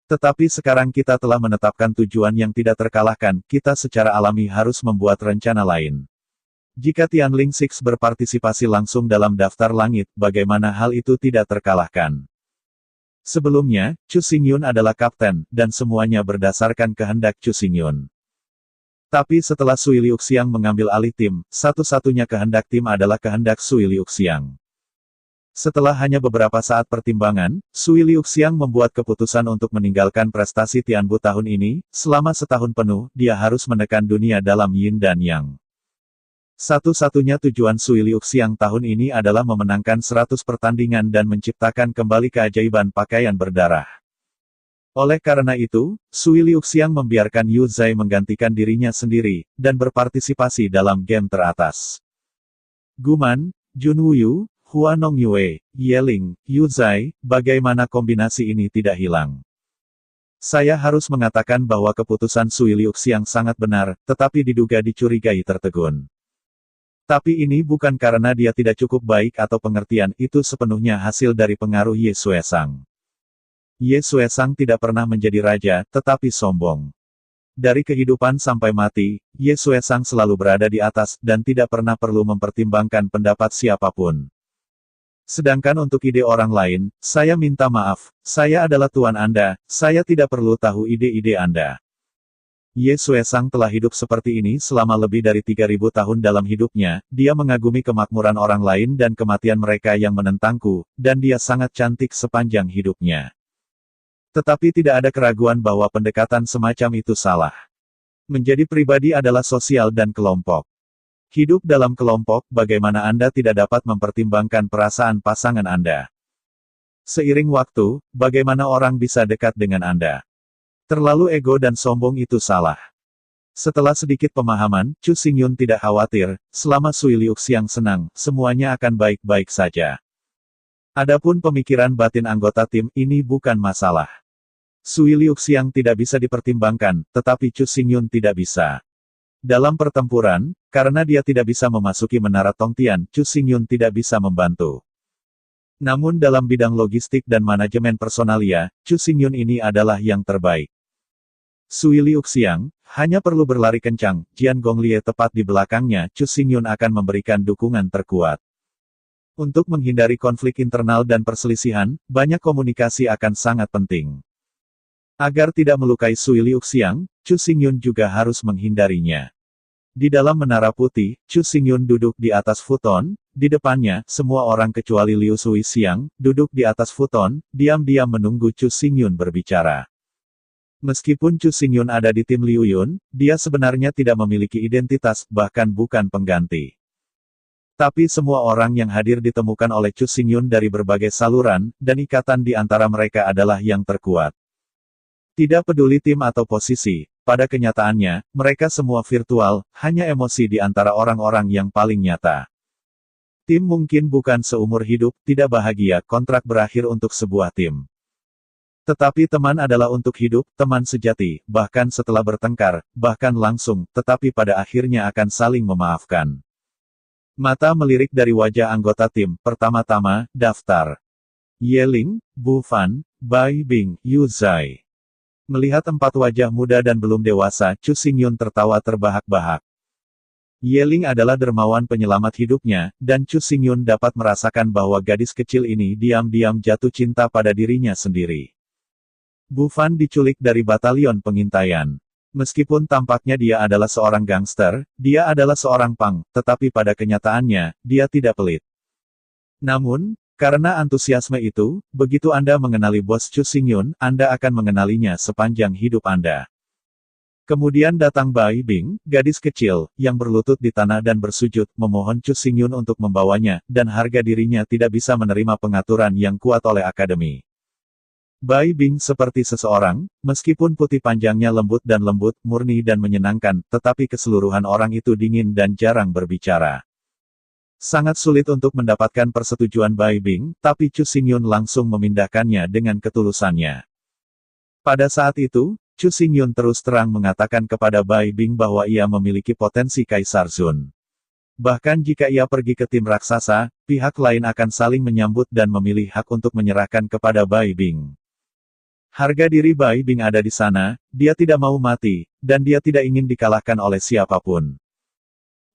Tetapi sekarang kita telah menetapkan tujuan yang tidak terkalahkan, kita secara alami harus membuat rencana lain. Jika Tianling Six berpartisipasi langsung dalam daftar langit, bagaimana hal itu tidak terkalahkan? Sebelumnya, Chu Xingyun adalah kapten, dan semuanya berdasarkan kehendak Chu Xingyun. Tapi setelah Sui Liuxiang mengambil alih tim, satu-satunya kehendak tim adalah kehendak Sui Liuxiang. Setelah hanya beberapa saat pertimbangan, Sui Liuxiang membuat keputusan untuk meninggalkan prestasi Tianbu tahun ini, selama setahun penuh, dia harus menekan dunia dalam Yin dan Yang. Satu-satunya tujuan Sui Liuxiang tahun ini adalah memenangkan 100 pertandingan dan menciptakan kembali keajaiban pakaian berdarah. Oleh karena itu, Sui Liuxiang membiarkan Yu Zai menggantikan dirinya sendiri, dan berpartisipasi dalam game teratas. Guman, Jun Wuyu, Hua Nongyue, Yeling, Yu Zai, bagaimana kombinasi ini tidak hilang? Saya harus mengatakan bahwa keputusan Sui Liuxiang sangat benar, tetapi diduga dicurigai tertegun. Tapi ini bukan karena dia tidak cukup baik atau pengertian, itu sepenuhnya hasil dari pengaruh Ye Xuesang. Ye Xuesang tidak pernah menjadi raja, tetapi sombong. Dari kehidupan sampai mati, Ye Xuesang selalu berada di atas, dan tidak pernah perlu mempertimbangkan pendapat siapapun. Sedangkan untuk ide orang lain, saya minta maaf, saya adalah tuan Anda, saya tidak perlu tahu ide-ide Anda. Ye Xuesang telah hidup seperti ini selama lebih dari 3.000 tahun dalam hidupnya, dia mengagumi kemakmuran orang lain dan kematian mereka yang menentangku, dan dia sangat cantik sepanjang hidupnya. Tetapi tidak ada keraguan bahwa pendekatan semacam itu salah. Menjadi pribadi adalah sosial dan kelompok. Hidup dalam kelompok, bagaimana Anda tidak dapat mempertimbangkan perasaan pasangan Anda? Seiring waktu, bagaimana orang bisa dekat dengan Anda? Terlalu ego dan sombong itu salah. Setelah sedikit pemahaman, Chu Xingyun tidak khawatir, selama Sui Liuxiang senang, semuanya akan baik-baik saja. Adapun pemikiran batin anggota tim, ini bukan masalah. Sui Liuxiang tidak bisa dipertimbangkan, tetapi Chu Xingyun tidak bisa. Dalam pertempuran, karena dia tidak bisa memasuki menara Tongtian, Chu Xingyun tidak bisa membantu. Namun dalam bidang logistik dan manajemen personalia, Chu Xingyun ini adalah yang terbaik. Sui Liuxiang, hanya perlu berlari kencang, Jian Gonglie tepat di belakangnya, Chu Xingyun akan memberikan dukungan terkuat. Untuk menghindari konflik internal dan perselisihan, banyak komunikasi akan sangat penting. Agar tidak melukai Sui Liuxiang, Chu Xingyun juga harus menghindarinya. Di dalam menara putih, Chu Xingyun duduk di atas futon, di depannya, semua orang kecuali Liu Suixiang, duduk di atas futon, diam-diam menunggu Chu Xingyun berbicara. Meskipun Chu Xingyun ada di tim Liu Yun, dia sebenarnya tidak memiliki identitas, bahkan bukan pengganti. Tapi semua orang yang hadir ditemukan oleh Chu Xingyun dari berbagai saluran, dan ikatan di antara mereka adalah yang terkuat. Tidak peduli tim atau posisi, pada kenyataannya, mereka semua virtual, hanya emosi di antara orang-orang yang paling nyata. Tim mungkin bukan seumur hidup, tidak bahagia, kontrak berakhir untuk sebuah tim. Tetapi teman adalah untuk hidup, teman sejati, bahkan setelah bertengkar, bahkan langsung, tetapi pada akhirnya akan saling memaafkan. Mata melirik dari wajah anggota tim, pertama-tama, daftar. Yeling, Bu Fan, Bai Bing, Yu Zai. Melihat 4 wajah muda dan belum dewasa, Chu Xingyun tertawa terbahak-bahak. Yeling adalah dermawan penyelamat hidupnya, dan Chu Xingyun dapat merasakan bahwa gadis kecil ini diam-diam jatuh cinta pada dirinya sendiri. Bu Fan diculik dari batalion pengintaian. Meskipun tampaknya dia adalah seorang gangster, dia adalah seorang pang, tetapi pada kenyataannya, dia tidak pelit. Namun, karena antusiasme itu, begitu Anda mengenali bos Chu Xingyun, Anda akan mengenalinya sepanjang hidup Anda. Kemudian datang Bai Bing, gadis kecil, yang berlutut di tanah dan bersujud, memohon Chu Xingyun untuk membawanya, dan harga dirinya tidak bisa menerima pengaturan yang kuat oleh akademi. Bai Bing seperti seseorang, meskipun putih panjangnya lembut, murni dan menyenangkan, tetapi keseluruhan orang itu dingin dan jarang berbicara. Sangat sulit untuk mendapatkan persetujuan Bai Bing, tapi Chu Xingyun langsung memindahkannya dengan ketulusannya. Pada saat itu, Chu Xingyun terus terang mengatakan kepada Bai Bing bahwa ia memiliki potensi Kaisar Zun. Bahkan jika ia pergi ke tim raksasa, pihak lain akan saling menyambut dan memilih hak untuk menyerahkan kepada Bai Bing. Harga diri Bai Bing ada di sana, dia tidak mau mati, dan dia tidak ingin dikalahkan oleh siapapun.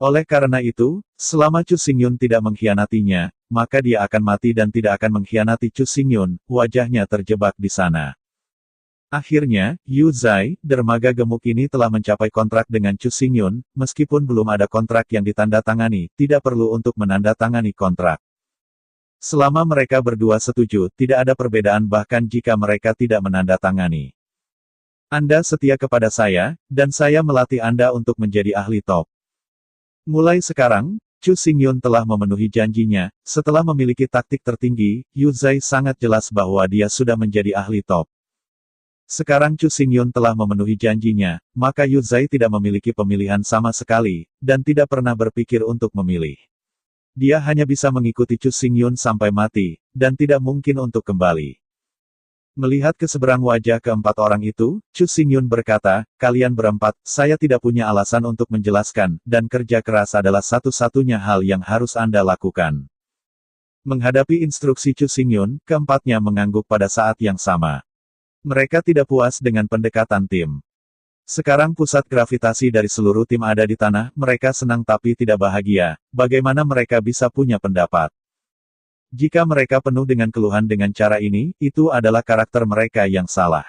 Oleh karena itu, selama Chu Xingyun tidak mengkhianatinya, maka dia akan mati dan tidak akan mengkhianati Chu Xingyun, wajahnya terjebak di sana. Akhirnya, Yu Zai, dermaga gemuk ini telah mencapai kontrak dengan Chu Xingyun, meskipun belum ada kontrak yang ditandatangani, tidak perlu untuk menandatangani kontrak. Selama mereka berdua setuju, tidak ada perbedaan bahkan jika mereka tidak menandatangani. Anda setia kepada saya, dan saya melatih Anda untuk menjadi ahli top. Mulai sekarang, Chu Xingyun telah memenuhi janjinya, setelah memiliki taktik tertinggi, Yu Zai sangat jelas bahwa dia sudah menjadi ahli top. Sekarang Chu Xingyun telah memenuhi janjinya, maka Yu Zai tidak memiliki pemilihan sama sekali, dan tidak pernah berpikir untuk memilih. Dia hanya bisa mengikuti Chu Xingyun sampai mati, dan tidak mungkin untuk kembali. Melihat ke seberang wajah keempat orang itu, Chu Xingyun berkata, kalian berempat, saya tidak punya alasan untuk menjelaskan, dan kerja keras adalah satu-satunya hal yang harus Anda lakukan. Menghadapi instruksi Chu Xingyun, keempatnya mengangguk pada saat yang sama. Mereka tidak puas dengan pendekatan tim. Sekarang pusat gravitasi dari seluruh tim ada di tanah, mereka senang tapi tidak bahagia, bagaimana mereka bisa punya pendapat? Jika mereka penuh dengan keluhan dengan cara ini, itu adalah karakter mereka yang salah.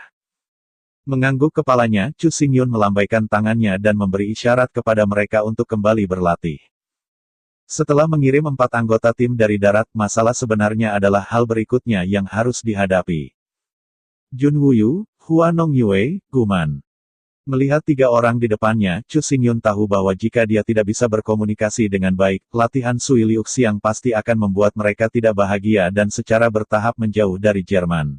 Mengangguk kepalanya, Chu Xingyun melambaikan tangannya dan memberi isyarat kepada mereka untuk kembali berlatih. Setelah mengirim 4 anggota tim dari darat, masalah sebenarnya adalah hal berikutnya yang harus dihadapi. Jun Wuyu, Hua Nong Yue, Guman. Melihat 3 orang di depannya, Chu Xingyun tahu bahwa jika dia tidak bisa berkomunikasi dengan baik, latihan Sui Liuxiang pasti akan membuat mereka tidak bahagia dan secara bertahap menjauh dari Jerman.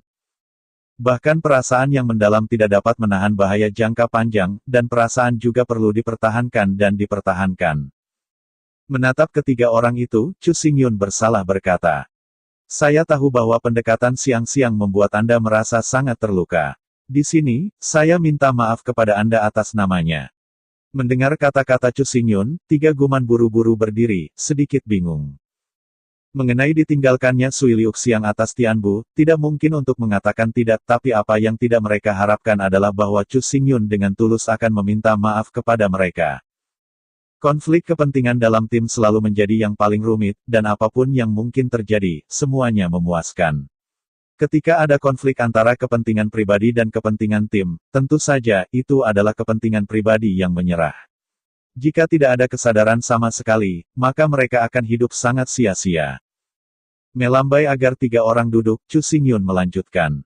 Bahkan perasaan yang mendalam tidak dapat menahan bahaya jangka panjang, dan perasaan juga perlu dipertahankan dan dipertahankan. Menatap ketiga orang itu, Chu Xingyun bersalah berkata, saya tahu bahwa pendekatan siang-siang membuat Anda merasa sangat terluka. Di sini, saya minta maaf kepada Anda atas namanya. Mendengar kata-kata Chu Xingyun, 3 guman buru-buru berdiri, sedikit bingung. Mengenai ditinggalkannya Sui Liuxiang atas Tianbu, tidak mungkin untuk mengatakan tidak, tapi apa yang tidak mereka harapkan adalah bahwa Chu Xingyun dengan tulus akan meminta maaf kepada mereka. Konflik kepentingan dalam tim selalu menjadi yang paling rumit, dan apapun yang mungkin terjadi, semuanya memuaskan. Ketika ada konflik antara kepentingan pribadi dan kepentingan tim, tentu saja, itu adalah kepentingan pribadi yang menyerah. Jika tidak ada kesadaran sama sekali, maka mereka akan hidup sangat sia-sia. Melambai agar 3 orang duduk, Chu Xingyun melanjutkan.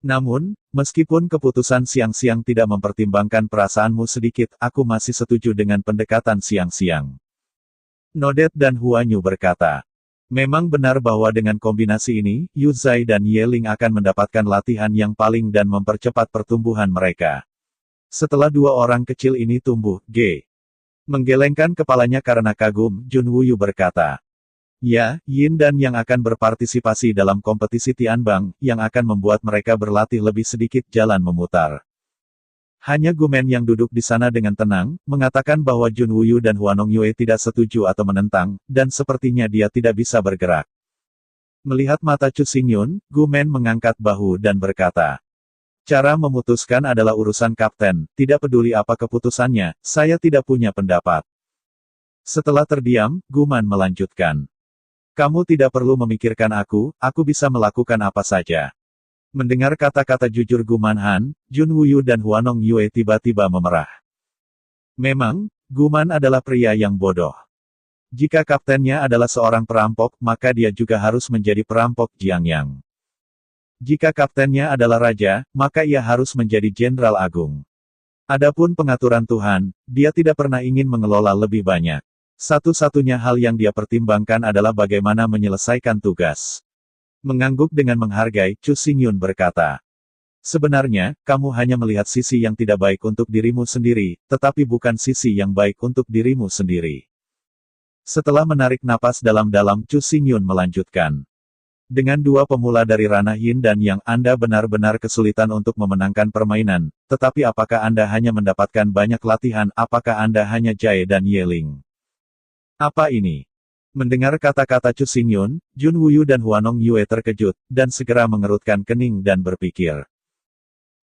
Namun, meskipun keputusan siang-siang tidak mempertimbangkan perasaanmu sedikit, aku masih setuju dengan pendekatan siang-siang. Nodet dan Huanyu berkata. Memang benar bahwa dengan kombinasi ini, Yu Zai dan Ye Ling akan mendapatkan latihan yang paling dan mempercepat pertumbuhan mereka. Setelah 2 orang kecil ini tumbuh, menggelengkan kepalanya karena kagum, Jun Wuyu berkata. Ya, Yin dan yang akan berpartisipasi dalam kompetisi Tianbang, yang akan membuat mereka berlatih lebih sedikit jalan memutar. Hanya Gumen yang duduk di sana dengan tenang, mengatakan bahwa Jun Wuyu dan Huanong Yue tidak setuju atau menentang, dan sepertinya dia tidak bisa bergerak. Melihat mata Chu Xingyun, Gumen mengangkat bahu dan berkata, cara memutuskan adalah urusan kapten, tidak peduli apa keputusannya, saya tidak punya pendapat. Setelah terdiam, Guman melanjutkan. Kamu tidak perlu memikirkan aku bisa melakukan apa saja. Mendengar kata-kata jujur Guman Han, Jun Wuyu dan Huanong Yue tiba-tiba memerah. Memang, Guman adalah pria yang bodoh. Jika kaptennya adalah seorang perampok, maka dia juga harus menjadi perampok Jiangyang. Jika kaptennya adalah raja, maka ia harus menjadi jenderal agung. Adapun pengaturan Tuhan, dia tidak pernah ingin mengelola lebih banyak. Satu-satunya hal yang dia pertimbangkan adalah bagaimana menyelesaikan tugas. Mengangguk dengan menghargai, Chu Xingyun berkata. Sebenarnya, kamu hanya melihat sisi yang tidak baik untuk dirimu sendiri, tetapi bukan sisi yang baik untuk dirimu sendiri. Setelah menarik napas dalam-dalam, Chu Xingyun melanjutkan. Dengan 2 pemula dari ranah Yin dan Yang, Anda benar-benar kesulitan untuk memenangkan permainan, tetapi apakah Anda hanya mendapatkan banyak latihan, apakah Anda hanya Jie dan Ye Ling? Apa ini? Mendengar kata-kata Chu Xingyun, Jun Wuyu dan Huanong Yue terkejut, dan segera mengerutkan kening dan berpikir.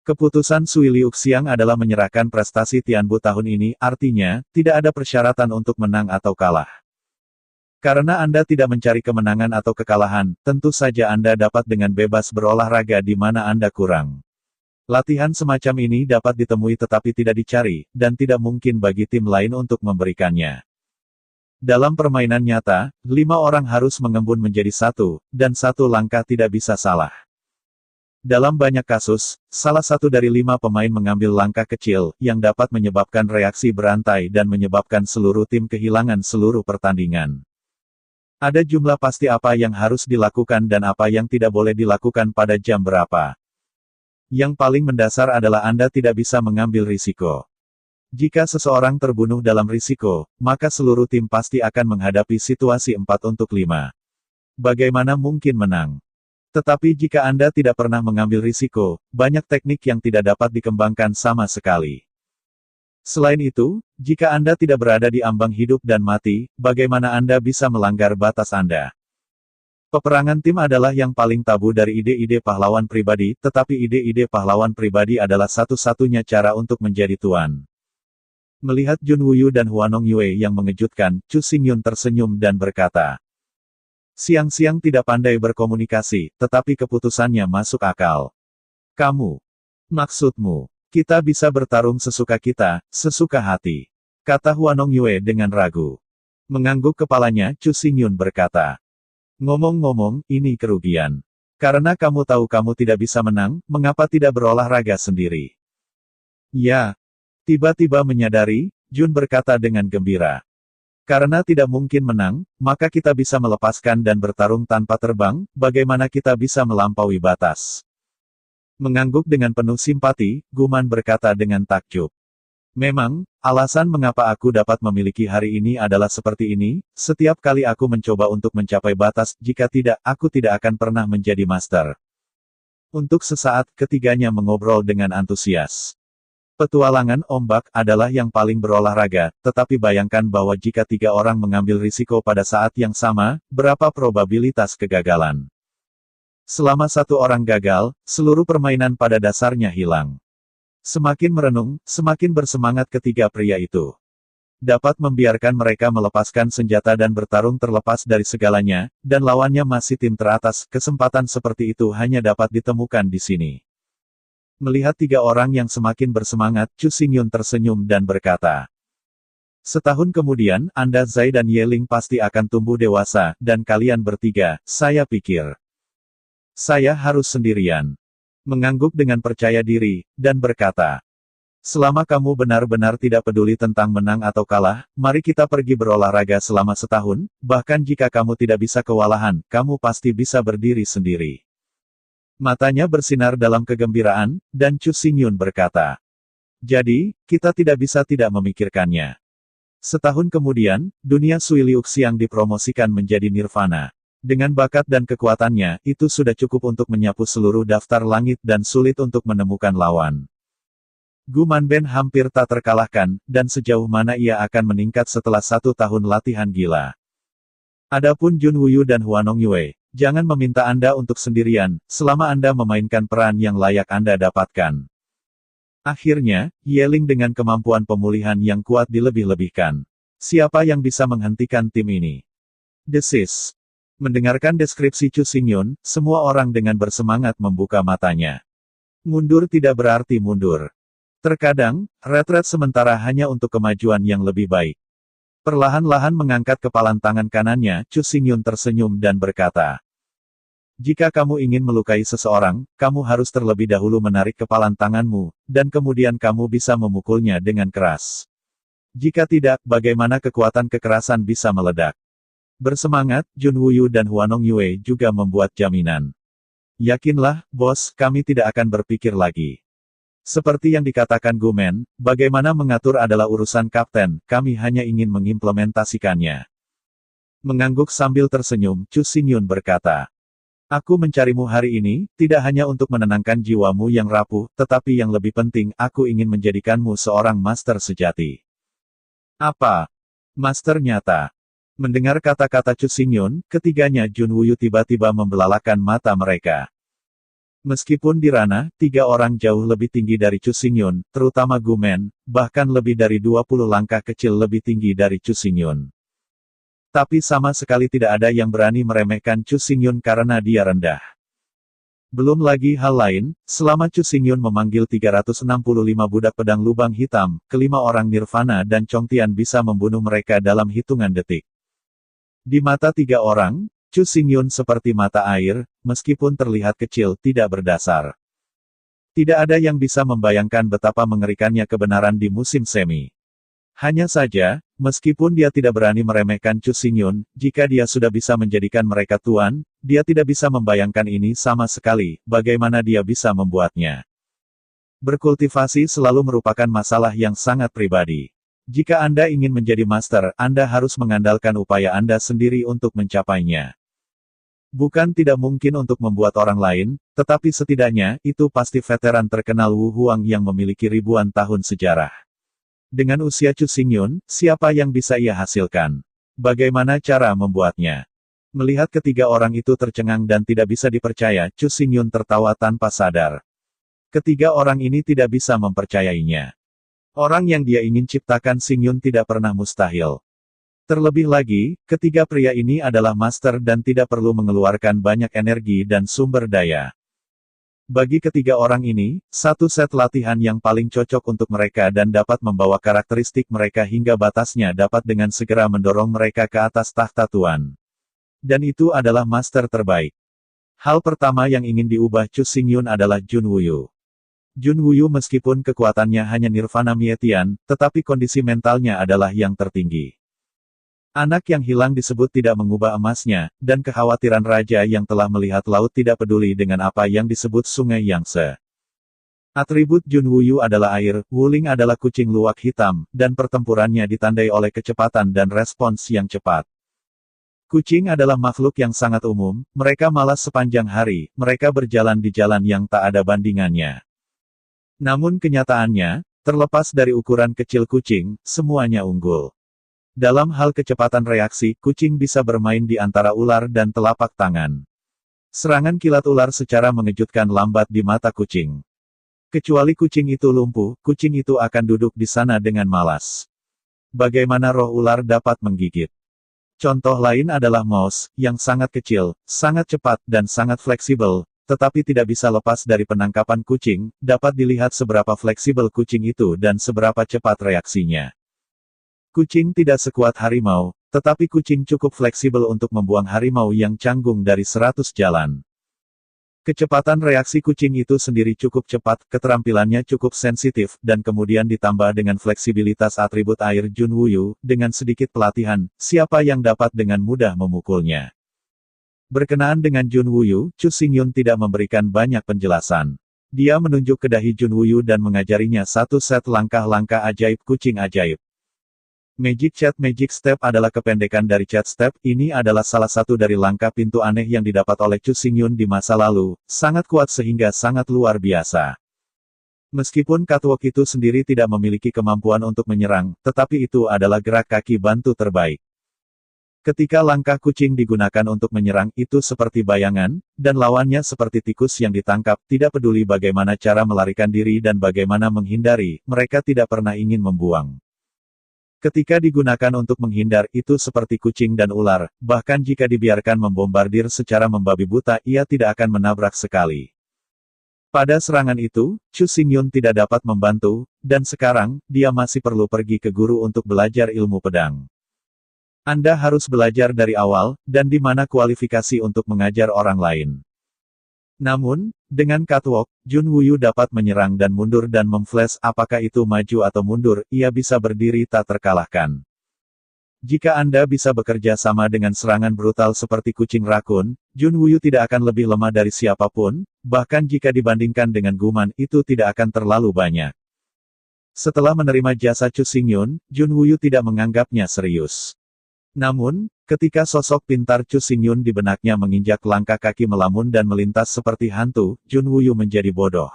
Keputusan Sui Liuxiang adalah menyerahkan prestasi Tianbu tahun ini, artinya, tidak ada persyaratan untuk menang atau kalah. Karena Anda tidak mencari kemenangan atau kekalahan, tentu saja Anda dapat dengan bebas berolahraga di mana Anda kurang. Latihan semacam ini dapat ditemui tetapi tidak dicari, dan tidak mungkin bagi tim lain untuk memberikannya. Dalam permainan nyata, 5 orang harus mengembun menjadi 1, dan 1 langkah tidak bisa salah. Dalam banyak kasus, salah satu dari 5 pemain mengambil langkah kecil, yang dapat menyebabkan reaksi berantai dan menyebabkan seluruh tim kehilangan seluruh pertandingan. Ada jumlah pasti apa yang harus dilakukan dan apa yang tidak boleh dilakukan pada jam berapa. Yang paling mendasar adalah Anda tidak bisa mengambil risiko. Jika seseorang terbunuh dalam risiko, maka seluruh tim pasti akan menghadapi situasi 4-5. Bagaimana mungkin menang? Tetapi jika Anda tidak pernah mengambil risiko, banyak teknik yang tidak dapat dikembangkan sama sekali. Selain itu, jika Anda tidak berada di ambang hidup dan mati, bagaimana Anda bisa melanggar batas Anda? Peperangan tim adalah yang paling tabu dari ide-ide pahlawan pribadi, tetapi ide-ide pahlawan pribadi adalah satu-satunya cara untuk menjadi tuan. Melihat Jun Wuyu dan Huanong Yue yang mengejutkan, Chu Xingyun tersenyum dan berkata. Siang-siang tidak pandai berkomunikasi, tetapi keputusannya masuk akal. Kamu. Maksudmu, kita bisa bertarung sesuka kita, sesuka hati. Kata Huanong Yue dengan ragu. Mengangguk kepalanya, Chu Xingyun berkata. Ngomong-ngomong, ini kerugian. Karena kamu tahu kamu tidak bisa menang, mengapa tidak berolahraga sendiri? Ya. Tiba-tiba menyadari, Jun berkata dengan gembira. Karena tidak mungkin menang, maka kita bisa melepaskan dan bertarung tanpa terbang, bagaimana kita bisa melampaui batas? Mengangguk dengan penuh simpati, Guman berkata dengan takjub. Memang, alasan mengapa aku dapat memiliki hari ini adalah seperti ini, setiap kali aku mencoba untuk mencapai batas, jika tidak, aku tidak akan pernah menjadi master. Untuk sesaat, ketiganya mengobrol dengan antusias. Petualangan ombak adalah yang paling berolahraga, tetapi bayangkan bahwa jika 3 orang mengambil risiko pada saat yang sama, berapa probabilitas kegagalan? Selama 1 orang gagal, seluruh permainan pada dasarnya hilang. Semakin merenung, semakin bersemangat ketiga pria itu. Dapat membiarkan mereka melepaskan senjata dan bertarung terlepas dari segalanya, dan lawannya masih tim teratas, kesempatan seperti itu hanya dapat ditemukan di sini. Melihat 3 orang yang semakin bersemangat, Chu Xingyun tersenyum dan berkata. Setahun kemudian, Anda Zai dan Yeling pasti akan tumbuh dewasa, dan kalian bertiga, saya pikir. Saya harus sendirian. Mengangguk dengan percaya diri, dan berkata, selama kamu benar-benar tidak peduli tentang menang atau kalah, mari kita pergi berolahraga selama setahun, bahkan jika kamu tidak bisa kewalahan, kamu pasti bisa berdiri sendiri. Matanya bersinar dalam kegembiraan, dan Chu Xingyun berkata, jadi, kita tidak bisa tidak memikirkannya. Setahun kemudian, dunia Sui Liuxiang dipromosikan menjadi nirvana. Dengan bakat dan kekuatannya, itu sudah cukup untuk menyapu seluruh daftar langit dan sulit untuk menemukan lawan. Gu Manben hampir tak terkalahkan, dan sejauh mana ia akan meningkat setelah 1 tahun latihan gila. Adapun Jun Wuyu dan Huanong Yue, jangan meminta Anda untuk sendirian, selama Anda memainkan peran yang layak Anda dapatkan. Akhirnya, Yeling dengan kemampuan pemulihan yang kuat dilebih-lebihkan. Siapa yang bisa menghentikan tim ini? Desis. Mendengarkan deskripsi Chu Xingyun, semua orang dengan bersemangat membuka matanya. Mundur tidak berarti mundur. Terkadang, retret sementara hanya untuk kemajuan yang lebih baik. Perlahan-lahan mengangkat kepalan tangan kanannya, Chu Xingyun tersenyum dan berkata, jika kamu ingin melukai seseorang, kamu harus terlebih dahulu menarik kepalan tanganmu, dan kemudian kamu bisa memukulnya dengan keras. Jika tidak, bagaimana kekuatan kekerasan bisa meledak? Bersemangat, Jun Wuyu dan Huanong Yue juga membuat jaminan. Yakinlah, bos, kami tidak akan berpikir lagi. Seperti yang dikatakan Gumen, bagaimana mengatur adalah urusan kapten, kami hanya ingin mengimplementasikannya. Mengangguk sambil tersenyum, Chu Xingyun berkata, aku mencarimu hari ini, tidak hanya untuk menenangkan jiwamu yang rapuh, tetapi yang lebih penting, aku ingin menjadikanmu seorang master sejati. Apa? Master nyata. Mendengar kata-kata Chu Xingyun, ketiganya Jun Wuyu tiba-tiba membelalakan mata mereka. Meskipun di ranah, 3 orang jauh lebih tinggi dari Chu Xingyun, terutama Gumen, bahkan lebih dari 20 langkah kecil lebih tinggi dari Chu Xingyun. Tapi sama sekali tidak ada yang berani meremehkan Chu Xingyun karena dia rendah. Belum lagi hal lain, selama Chu Xingyun memanggil 365 budak pedang lubang hitam, kelima orang Nirvana dan Chongtian bisa membunuh mereka dalam hitungan detik. Di mata 3 orang, Chu Xingyun seperti mata air, meskipun terlihat kecil tidak berdasar. Tidak ada yang bisa membayangkan betapa mengerikannya kebenaran di musim semi. Hanya saja, meskipun dia tidak berani meremehkan Chu Xingyun, jika dia sudah bisa menjadikan mereka tuan, dia tidak bisa membayangkan ini sama sekali, bagaimana dia bisa membuatnya. Berkultivasi selalu merupakan masalah yang sangat pribadi. Jika Anda ingin menjadi master, Anda harus mengandalkan upaya Anda sendiri untuk mencapainya. Bukan tidak mungkin untuk membuat orang lain, tetapi setidaknya, itu pasti veteran terkenal Wu Huang yang memiliki ribuan tahun sejarah. Dengan usia Chu Xingyun, siapa yang bisa ia hasilkan? Bagaimana cara membuatnya? Melihat ketiga orang itu tercengang dan tidak bisa dipercaya, Chu Xingyun tertawa tanpa sadar. Ketiga orang ini tidak bisa mempercayainya. Orang yang dia ingin ciptakan Xingyun tidak pernah mustahil. Terlebih lagi, ketiga pria ini adalah master dan tidak perlu mengeluarkan banyak energi dan sumber daya. Bagi ketiga orang ini, satu set latihan yang paling cocok untuk mereka dan dapat membawa karakteristik mereka hingga batasnya dapat dengan segera mendorong mereka ke atas tahta tuan. Dan itu adalah master terbaik. Hal pertama yang ingin diubah Chu Xingyun adalah Jun Wuyu. Jun Wuyu meskipun kekuatannya hanya Nirvana Mietian, tetapi kondisi mentalnya adalah yang tertinggi. Anak yang hilang disebut tidak mengubah emasnya, dan kekhawatiran raja yang telah melihat laut tidak peduli dengan apa yang disebut sungai Yangtze. Atribut Jun Wuyu adalah air, Wuling adalah kucing luwak hitam, dan pertempurannya ditandai oleh kecepatan dan respons yang cepat. Kucing adalah makhluk yang sangat umum, mereka malas sepanjang hari, mereka berjalan di jalan yang tak ada bandingannya. Namun kenyataannya, terlepas dari ukuran kecil kucing, semuanya unggul. Dalam hal kecepatan reaksi, kucing bisa bermain di antara ular dan telapak tangan. Serangan kilat ular secara mengejutkan lambat di mata kucing. Kecuali kucing itu lumpuh, kucing itu akan duduk di sana dengan malas. Bagaimana roh ular dapat menggigit? Contoh lain adalah mouse, yang sangat kecil, sangat cepat dan sangat fleksibel, tetapi tidak bisa lepas dari penangkapan kucing, dapat dilihat seberapa fleksibel kucing itu dan seberapa cepat reaksinya. Kucing tidak sekuat harimau, tetapi kucing cukup fleksibel untuk membuang harimau yang canggung dari 100 jalan. Kecepatan reaksi kucing itu sendiri cukup cepat, keterampilannya cukup sensitif, dan kemudian ditambah dengan fleksibilitas atribut air Junwuyu, dengan sedikit pelatihan, siapa yang dapat dengan mudah memukulnya. Berkenaan dengan Junwuyu, Chu Xingyun tidak memberikan banyak penjelasan. Dia menunjuk ke dahi Junwuyu dan mengajarinya satu set langkah-langkah ajaib kucing ajaib. Magic Step adalah kependekan dari Chat Step. Ini adalah salah satu dari langkah pintu aneh yang didapat oleh Chu Xingyun di masa lalu, sangat kuat sehingga sangat luar biasa. Meskipun catwalk itu sendiri tidak memiliki kemampuan untuk menyerang, tetapi itu adalah gerak kaki bantu terbaik. Ketika langkah kucing digunakan untuk menyerang, itu seperti bayangan, dan lawannya seperti tikus yang ditangkap, tidak peduli bagaimana cara melarikan diri dan bagaimana menghindari, mereka tidak pernah ingin membuang. Ketika digunakan untuk menghindar, itu seperti kucing dan ular, bahkan jika dibiarkan membombardir secara membabi buta, ia tidak akan menabrak sekali. Pada serangan itu, Chu Xingyun tidak dapat membantu, dan sekarang, dia masih perlu pergi ke guru untuk belajar ilmu pedang. Anda harus belajar dari awal, dan di mana kualifikasi untuk mengajar orang lain. Namun, dengan catwalk, Junwuyu dapat menyerang dan mundur dan memflash, apakah itu maju atau mundur, ia bisa berdiri tak terkalahkan. Jika Anda bisa bekerja sama dengan serangan brutal seperti kucing rakun, Junwuyu tidak akan lebih lemah dari siapapun, bahkan jika dibandingkan dengan Guman, itu tidak akan terlalu banyak. Setelah menerima jasa Chu Xingyun, Junwuyu tidak menganggapnya serius. Namun, ketika sosok pintar Chu Xingyun di benaknya menginjak langkah kaki melamun dan melintas seperti hantu, Junwuyu menjadi bodoh.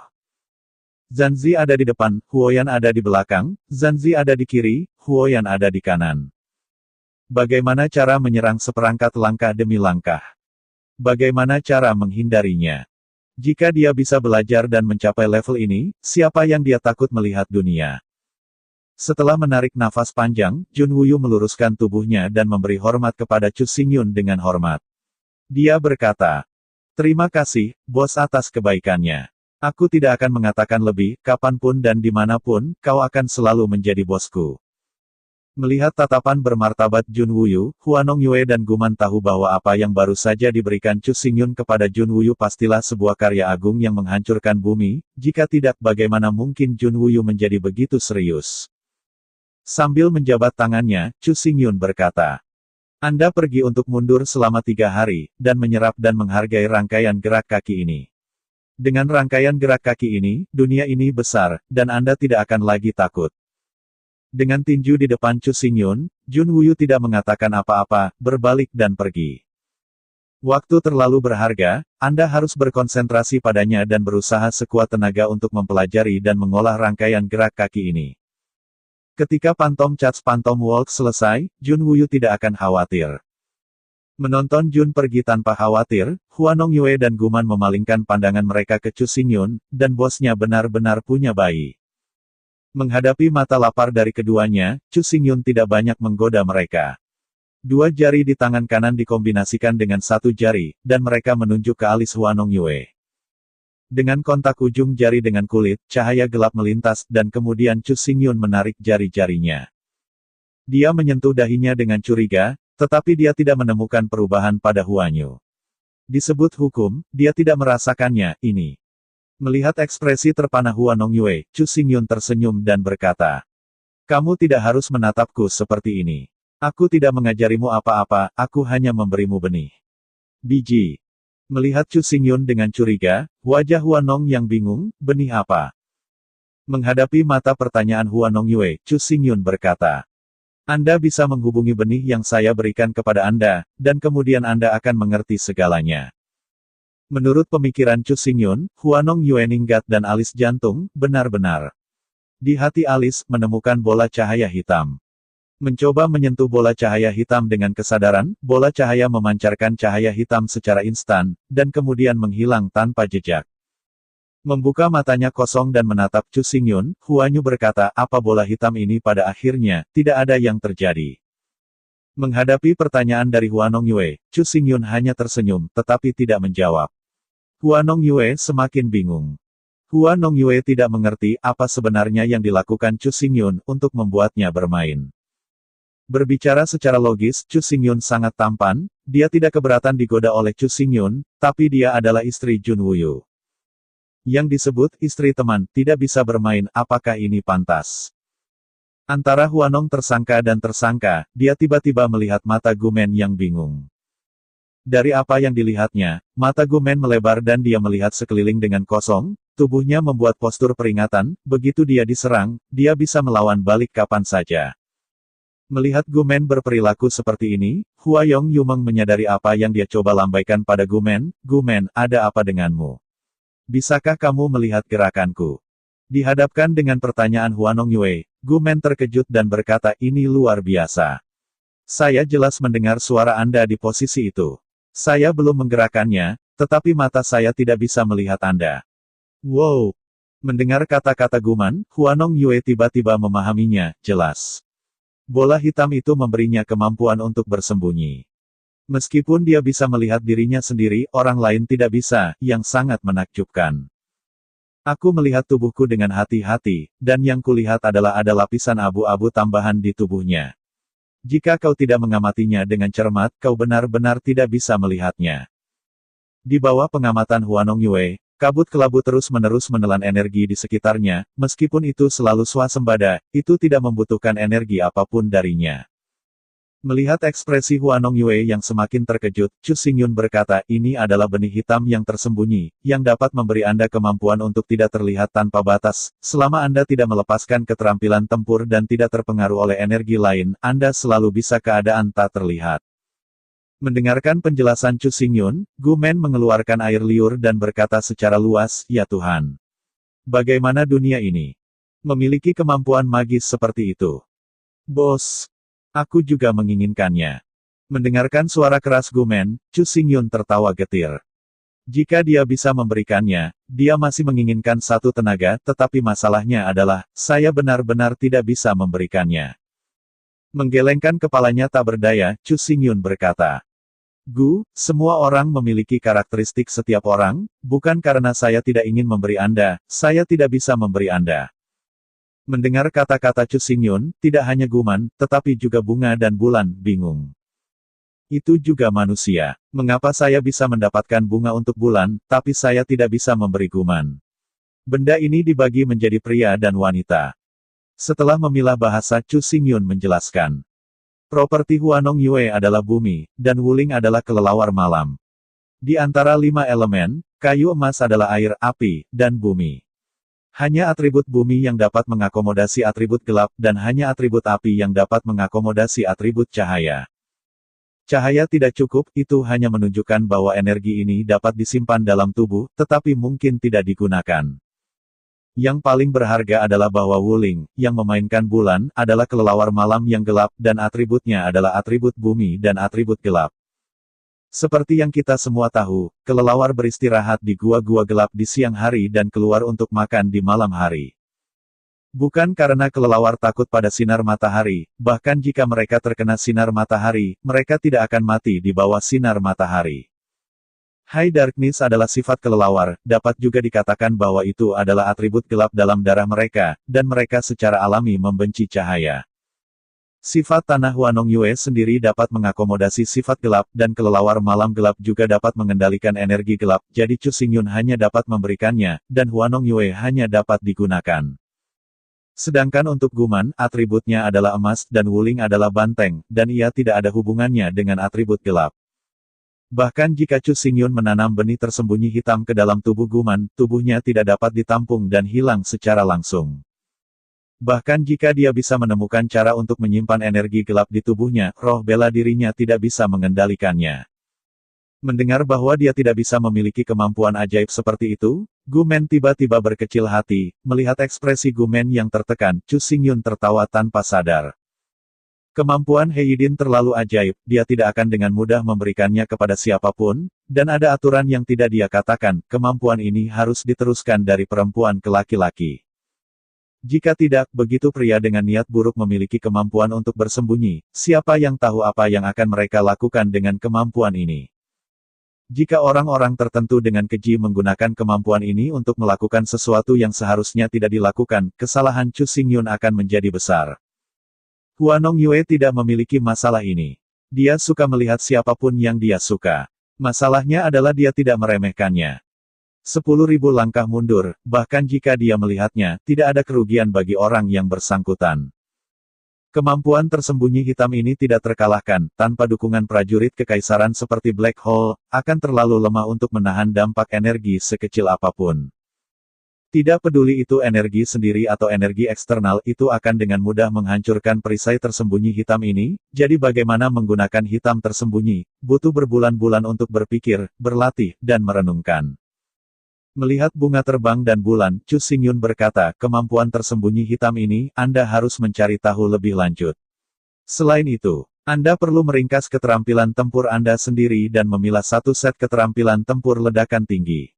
Zanzi ada di depan, Huoyan ada di belakang, Zanzi ada di kiri, Huoyan ada di kanan. Bagaimana cara menyerang seperangkat langkah demi langkah? Bagaimana cara menghindarinya? Jika dia bisa belajar dan mencapai level ini, siapa yang dia takut melihat dunia? Setelah menarik nafas panjang, Junwuyu meluruskan tubuhnya dan memberi hormat kepada Chu Xingyun dengan hormat. Dia berkata, "Terima kasih, bos atas kebaikannya. Aku tidak akan mengatakan lebih, kapanpun dan dimanapun, kau akan selalu menjadi bosku." Melihat tatapan bermartabat Junwuyu, Huanong Yue dan Guman tahu bahwa apa yang baru saja diberikan Chu Xingyun kepada Junwuyu pastilah sebuah karya agung yang menghancurkan bumi, jika tidak bagaimana mungkin Junwuyu menjadi begitu serius. Sambil menjabat tangannya, Chu Xingyun berkata, "Anda pergi untuk mundur selama 3 hari, dan menyerap dan menghargai rangkaian gerak kaki ini. Dengan rangkaian gerak kaki ini, dunia ini besar, dan Anda tidak akan lagi takut." Dengan tinju di depan Chu Xingyun, Junwuyu tidak mengatakan apa-apa, berbalik dan pergi. Waktu terlalu berharga, Anda harus berkonsentrasi padanya dan berusaha sekuat tenaga untuk mempelajari dan mengolah rangkaian gerak kaki ini. Ketika Phantom Walk selesai, Junwuyu tidak akan khawatir. Menonton Jun pergi tanpa khawatir, Huanong Yue dan Guman memalingkan pandangan mereka ke Chu Xingyun, dan bosnya benar-benar punya bayi. Menghadapi mata lapar dari keduanya, Chu Xingyun tidak banyak menggoda mereka. 2 jari di tangan kanan dikombinasikan dengan 1 jari, dan mereka menunjuk ke alis Huanong Yue. Dengan kontak ujung jari dengan kulit, cahaya gelap melintas, dan kemudian Chu Xingyun menarik jari-jarinya. Dia menyentuh dahinya dengan curiga, tetapi dia tidak menemukan perubahan pada Huanyu. Disebut hukum, dia tidak merasakannya, ini. Melihat ekspresi terpana Huanong Yue, Chu Xingyun tersenyum dan berkata, "Kamu tidak harus menatapku seperti ini. Aku tidak mengajarimu apa-apa, aku hanya memberimu benih." Biji. Melihat Chu Xingyun dengan curiga, wajah Huanong yang bingung, "Benih apa?" Menghadapi mata pertanyaan Huanong Yue, Chu Xingyun berkata, "Anda bisa menghubungi benih yang saya berikan kepada Anda, dan kemudian Anda akan mengerti segalanya." Menurut pemikiran Chu Xingyun, Huanong Yue ninggat dan alis jantung, benar-benar. Di hati alis, menemukan bola cahaya hitam. Mencoba menyentuh bola cahaya hitam dengan kesadaran, bola cahaya memancarkan cahaya hitam secara instan, dan kemudian menghilang tanpa jejak. Membuka matanya kosong dan menatap Chu Xingyun, Huanyu berkata, "Apa bola hitam ini pada akhirnya, tidak ada yang terjadi." Menghadapi pertanyaan dari Huanong Yue, Chu Xingyun hanya tersenyum, tetapi tidak menjawab. Huanong Yue semakin bingung. Huanong Yue tidak mengerti apa sebenarnya yang dilakukan Chu Xingyun untuk membuatnya bermain. Berbicara secara logis, Chu Xingyun sangat tampan, dia tidak keberatan digoda oleh Chu Xingyun, tapi dia adalah istri Jun Wuyu. Yang disebut istri teman, tidak bisa bermain, apakah ini pantas? Antara Huanong tersangka dan tersangka, dia tiba-tiba melihat mata Gumen yang bingung. Dari apa yang dilihatnya, mata Gumen melebar dan dia melihat sekeliling dengan kosong, tubuhnya membuat postur peringatan, begitu dia diserang, dia bisa melawan balik kapan saja. Melihat Gumen berperilaku seperti ini, Huayong Yumeng menyadari apa yang dia coba lambaikan pada Gumen. Gumen, ada apa denganmu? Bisakah kamu melihat gerakanku? Dihadapkan dengan pertanyaan Huanong Yue, Gumen terkejut dan berkata, ini luar biasa. Saya jelas mendengar suara Anda di posisi itu. Saya belum menggerakkannya, tetapi mata saya tidak bisa melihat Anda. Wow! Mendengar kata-kata Gumen, Huanong Yue tiba-tiba memahaminya, jelas. Bola hitam itu memberinya kemampuan untuk bersembunyi. Meskipun dia bisa melihat dirinya sendiri, orang lain tidak bisa, yang sangat menakjubkan. Aku melihat tubuhku dengan hati-hati, dan yang kulihat adalah ada lapisan abu-abu tambahan di tubuhnya. Jika kau tidak mengamatinya dengan cermat, kau benar-benar tidak bisa melihatnya. Di bawah pengamatan Huanong Yue, kabut kelabu terus-menerus menelan energi di sekitarnya, meskipun itu selalu swasembada, itu tidak membutuhkan energi apapun darinya. Melihat ekspresi Huanong Yue yang semakin terkejut, Chu Xingyun berkata, ini adalah benih hitam yang tersembunyi, yang dapat memberi Anda kemampuan untuk tidak terlihat tanpa batas. Selama Anda tidak melepaskan keterampilan tempur dan tidak terpengaruh oleh energi lain, Anda selalu bisa keadaan tak terlihat. Mendengarkan penjelasan Chu Xingyun, Gumen mengeluarkan air liur dan berkata secara luas, ya Tuhan. Bagaimana dunia ini? Memiliki kemampuan magis seperti itu. Bos. Aku juga menginginkannya. Mendengarkan suara keras Gumen, Chu Xingyun tertawa getir. Jika dia bisa memberikannya, dia masih menginginkan satu tenaga, tetapi masalahnya adalah, saya benar-benar tidak bisa memberikannya. Menggelengkan kepalanya tak berdaya, Chu Xingyun berkata. Gu, semua orang memiliki karakteristik setiap orang, bukan karena saya tidak ingin memberi Anda, saya tidak bisa memberi Anda. Mendengar kata-kata Chu Xingyun, tidak hanya Gumen, tetapi juga bunga dan bulan, bingung. Itu juga manusia. Mengapa saya bisa mendapatkan bunga untuk bulan, tapi saya tidak bisa memberi Gumen? Benda ini dibagi menjadi pria dan wanita. Setelah memilah bahasa, Chu Xingyun menjelaskan. Properti Huanong Yue adalah bumi, dan Wuling adalah kelelawar malam. Di antara 5 elemen, kayu emas adalah air, api, dan bumi. Hanya atribut bumi yang dapat mengakomodasi atribut gelap, dan hanya atribut api yang dapat mengakomodasi atribut cahaya. Cahaya tidak cukup, itu hanya menunjukkan bahwa energi ini dapat disimpan dalam tubuh, tetapi mungkin tidak digunakan. Yang paling berharga adalah bahwa Wuling, yang memainkan bulan, adalah kelelawar malam yang gelap, dan atributnya adalah atribut bumi dan atribut gelap. Seperti yang kita semua tahu, kelelawar beristirahat di gua-gua gelap di siang hari dan keluar untuk makan di malam hari. Bukan karena kelelawar takut pada sinar matahari, bahkan jika mereka terkena sinar matahari, mereka tidak akan mati di bawah sinar matahari. High Darkness adalah sifat kelelawar, dapat juga dikatakan bahwa itu adalah atribut gelap dalam darah mereka, dan mereka secara alami membenci cahaya. Sifat tanah Huanong Yue sendiri dapat mengakomodasi sifat gelap, dan kelelawar malam gelap juga dapat mengendalikan energi gelap, jadi Chu Xingyun hanya dapat memberikannya, dan Huanong Yue hanya dapat digunakan. Sedangkan untuk Gumen, atributnya adalah emas, dan Wuling adalah banteng, dan ia tidak ada hubungannya dengan atribut gelap. Bahkan jika Chu Xingyun menanam benih tersembunyi hitam ke dalam tubuh Gumen, tubuhnya tidak dapat ditampung dan hilang secara langsung. Bahkan jika dia bisa menemukan cara untuk menyimpan energi gelap di tubuhnya, roh bela dirinya tidak bisa mengendalikannya. Mendengar bahwa dia tidak bisa memiliki kemampuan ajaib seperti itu, Gumen tiba-tiba berkecil hati. Melihat ekspresi Gumen yang tertekan, Chu Xingyun tertawa tanpa sadar. Kemampuan Heidin terlalu ajaib, dia tidak akan dengan mudah memberikannya kepada siapapun, dan ada aturan yang tidak dia katakan, kemampuan ini harus diteruskan dari perempuan ke laki-laki. Jika tidak, begitu pria dengan niat buruk memiliki kemampuan untuk bersembunyi, siapa yang tahu apa yang akan mereka lakukan dengan kemampuan ini? Jika orang-orang tertentu dengan keji menggunakan kemampuan ini untuk melakukan sesuatu yang seharusnya tidak dilakukan, kesalahan Chu Xingyun akan menjadi besar. Huanong Yue tidak memiliki masalah ini. Dia suka melihat siapapun yang dia suka. Masalahnya adalah dia tidak meremehkannya. 10.000 langkah mundur, bahkan jika dia melihatnya, tidak ada kerugian bagi orang yang bersangkutan. Kemampuan tersembunyi hitam ini tidak terkalahkan, tanpa dukungan prajurit kekaisaran seperti Black Hole, akan terlalu lemah untuk menahan dampak energi sekecil apapun. Tidak peduli itu energi sendiri atau energi eksternal, itu akan dengan mudah menghancurkan perisai tersembunyi hitam ini. Jadi bagaimana menggunakan hitam tersembunyi, butuh berbulan-bulan untuk berpikir, berlatih, dan merenungkan. Melihat bunga terbang dan bulan, Chu Xingyun berkata, kemampuan tersembunyi hitam ini, Anda harus mencari tahu lebih lanjut. Selain itu, Anda perlu meringkas keterampilan tempur Anda sendiri dan memilah satu set keterampilan tempur ledakan tinggi.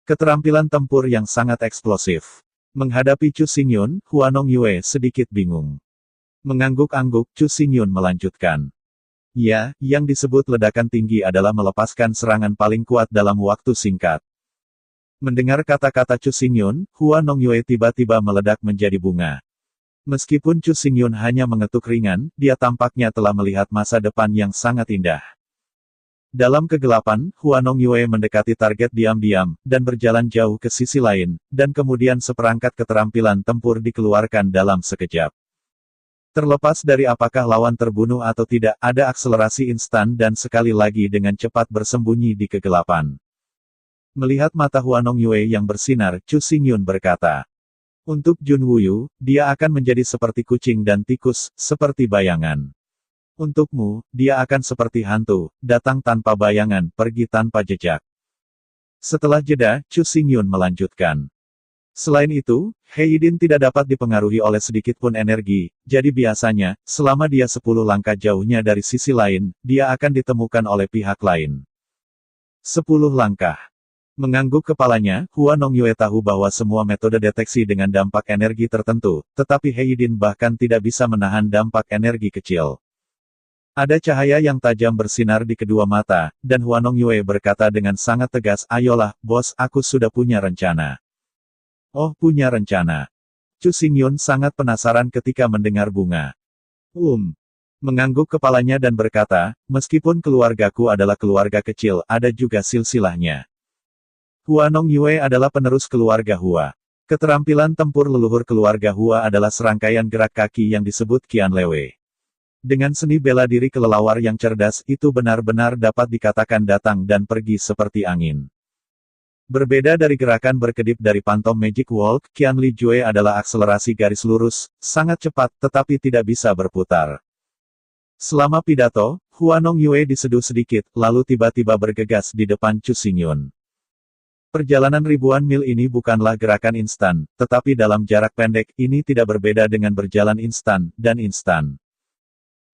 Keterampilan tempur yang sangat eksplosif. Menghadapi Chu Xingyun, Huanong Yue sedikit bingung. Mengangguk-angguk, Chu Xingyun melanjutkan. Ya, yang disebut ledakan tinggi adalah melepaskan serangan paling kuat dalam waktu singkat. Mendengar kata-kata Chu Xingyun, Huanong Yue tiba-tiba meledak menjadi bunga. Meskipun Chu Xingyun hanya mengetuk ringan, dia tampaknya telah melihat masa depan yang sangat indah. Dalam kegelapan, Huanong Yue mendekati target diam-diam, dan berjalan jauh ke sisi lain, dan kemudian seperangkat keterampilan tempur dikeluarkan dalam sekejap. Terlepas dari apakah lawan terbunuh atau tidak, ada akselerasi instan dan sekali lagi dengan cepat bersembunyi di kegelapan. Melihat mata Huanong Yue yang bersinar, Chu Xingyun berkata, untuk Jun Wuyu, dia akan menjadi seperti kucing dan tikus, seperti bayangan. Untukmu, dia akan seperti hantu, datang tanpa bayangan, pergi tanpa jejak. Setelah jeda, Chu Xingyun melanjutkan. Selain itu, Heidin tidak dapat dipengaruhi oleh sedikit pun energi, jadi biasanya, selama dia 10 langkah jauhnya dari sisi lain, dia akan ditemukan oleh pihak lain. 10 langkah. Mengangguk kepalanya, Huanong Yue tahu bahwa semua metode deteksi dengan dampak energi tertentu, tetapi Heidin bahkan tidak bisa menahan dampak energi kecil. Ada cahaya yang tajam bersinar di kedua mata, dan Huanong Yue berkata dengan sangat tegas, ayolah, bos, aku sudah punya rencana. Oh, punya rencana. Chu Xingyun sangat penasaran ketika mendengar bunga. Mengangguk kepalanya dan berkata, meskipun keluargaku adalah keluarga kecil, ada juga silsilahnya. Huanong Yue adalah penerus keluarga Hua. Keterampilan tempur leluhur keluarga Hua adalah serangkaian gerak kaki yang disebut Qian Lewe. Dengan seni bela diri kelelawar yang cerdas, itu benar-benar dapat dikatakan datang dan pergi seperti angin. Berbeda dari gerakan berkedip dari Phantom Magic Walk, Qian Li Jue adalah akselerasi garis lurus, sangat cepat, tetapi tidak bisa berputar. Selama pidato, Huanong Yue diseduh sedikit, lalu tiba-tiba bergegas di depan Chu Xingyun. Perjalanan ribuan mil ini bukanlah gerakan instan, tetapi dalam jarak pendek, ini tidak berbeda dengan berjalan instan, dan instan.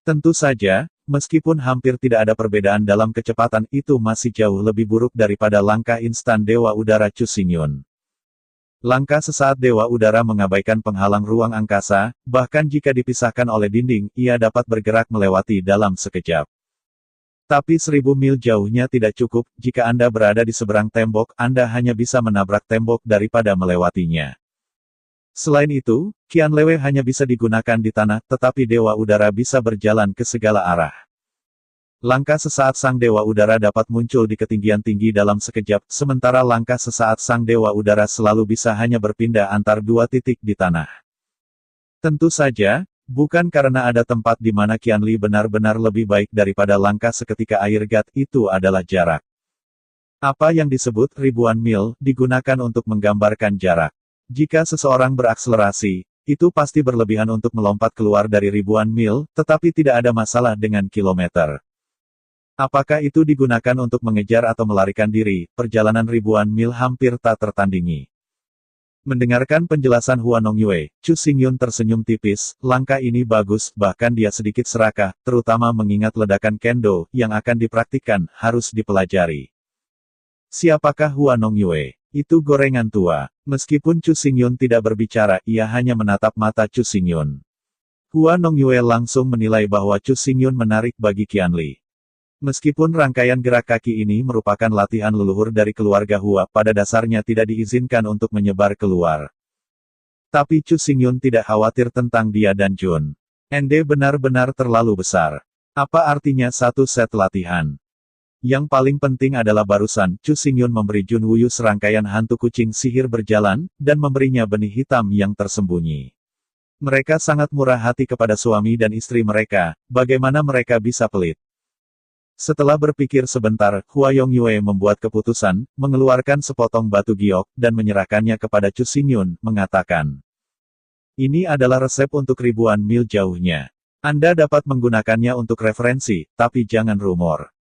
Tentu saja, meskipun hampir tidak ada perbedaan dalam kecepatan, itu masih jauh lebih buruk daripada langkah instan Dewa Udara Chu Xingyun. Langkah sesaat Dewa Udara mengabaikan penghalang ruang angkasa, bahkan jika dipisahkan oleh dinding, ia dapat bergerak melewati dalam sekejap. Tapi 1000 mil jauhnya tidak cukup, jika Anda berada di seberang tembok, Anda hanya bisa menabrak tembok daripada melewatinya. Selain itu, Qian Lewe hanya bisa digunakan di tanah, tetapi Dewa Udara bisa berjalan ke segala arah. Langkah sesaat Sang Dewa Udara dapat muncul di ketinggian tinggi dalam sekejap, sementara langkah sesaat Sang Dewa Udara selalu bisa hanya berpindah antar dua titik di tanah. Tentu saja, bukan karena ada tempat di mana Qian Li benar-benar lebih baik daripada langkah seketika air gat, itu adalah jarak. Apa yang disebut ribuan mil, digunakan untuk menggambarkan jarak. Jika seseorang berakselerasi, itu pasti berlebihan untuk melompat keluar dari ribuan mil, tetapi tidak ada masalah dengan kilometer. Apakah itu digunakan untuk mengejar atau melarikan diri, perjalanan ribuan mil hampir tak tertandingi. Mendengarkan penjelasan Huanong Yue, Chu Xingyun tersenyum tipis, langkah ini bagus, bahkan dia sedikit serakah, terutama mengingat ledakan kendo, yang akan dipraktikkan, harus dipelajari. Siapakah Huanong Yue? Itu gorengan tua. Meskipun Chu Xingyun tidak berbicara, ia hanya menatap mata Chu Xingyun. Huanong Yue langsung menilai bahwa Chu Xingyun menarik bagi Qian Li. Meskipun rangkaian gerak kaki ini merupakan latihan leluhur dari keluarga Hua, pada dasarnya tidak diizinkan untuk menyebar keluar. Tapi Chu Xingyun tidak khawatir tentang dia dan Jun. Ende benar-benar terlalu besar. Apa artinya satu set latihan? Yang paling penting adalah barusan, Chu Xingyun memberi Jun Wuyu serangkaian hantu kucing sihir berjalan, dan memberinya benih hitam yang tersembunyi. Mereka sangat murah hati kepada suami dan istri mereka, bagaimana mereka bisa pelit? Setelah berpikir sebentar, Hua Yongyue membuat keputusan, mengeluarkan sepotong batu giok, dan menyerahkannya kepada Chu Xingyun, mengatakan, "Ini adalah resep untuk ribuan mil jauhnya. Anda dapat menggunakannya untuk referensi, tapi jangan rumor."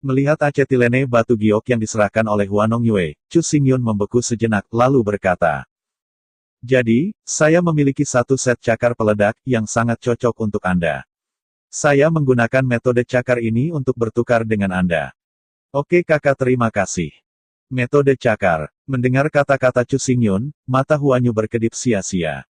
Melihat acetilene batu giok yang diserahkan oleh Hua Yongyue, Chu Xingyun membeku sejenak, lalu berkata, "Jadi, saya memiliki satu set cakar peledak, yang sangat cocok untuk Anda. Saya menggunakan metode cakar ini untuk bertukar dengan Anda." "Oke kakak, terima kasih." Metode cakar. Mendengar kata-kata Chu Xingyun, mata Hua Nyu berkedip sia-sia.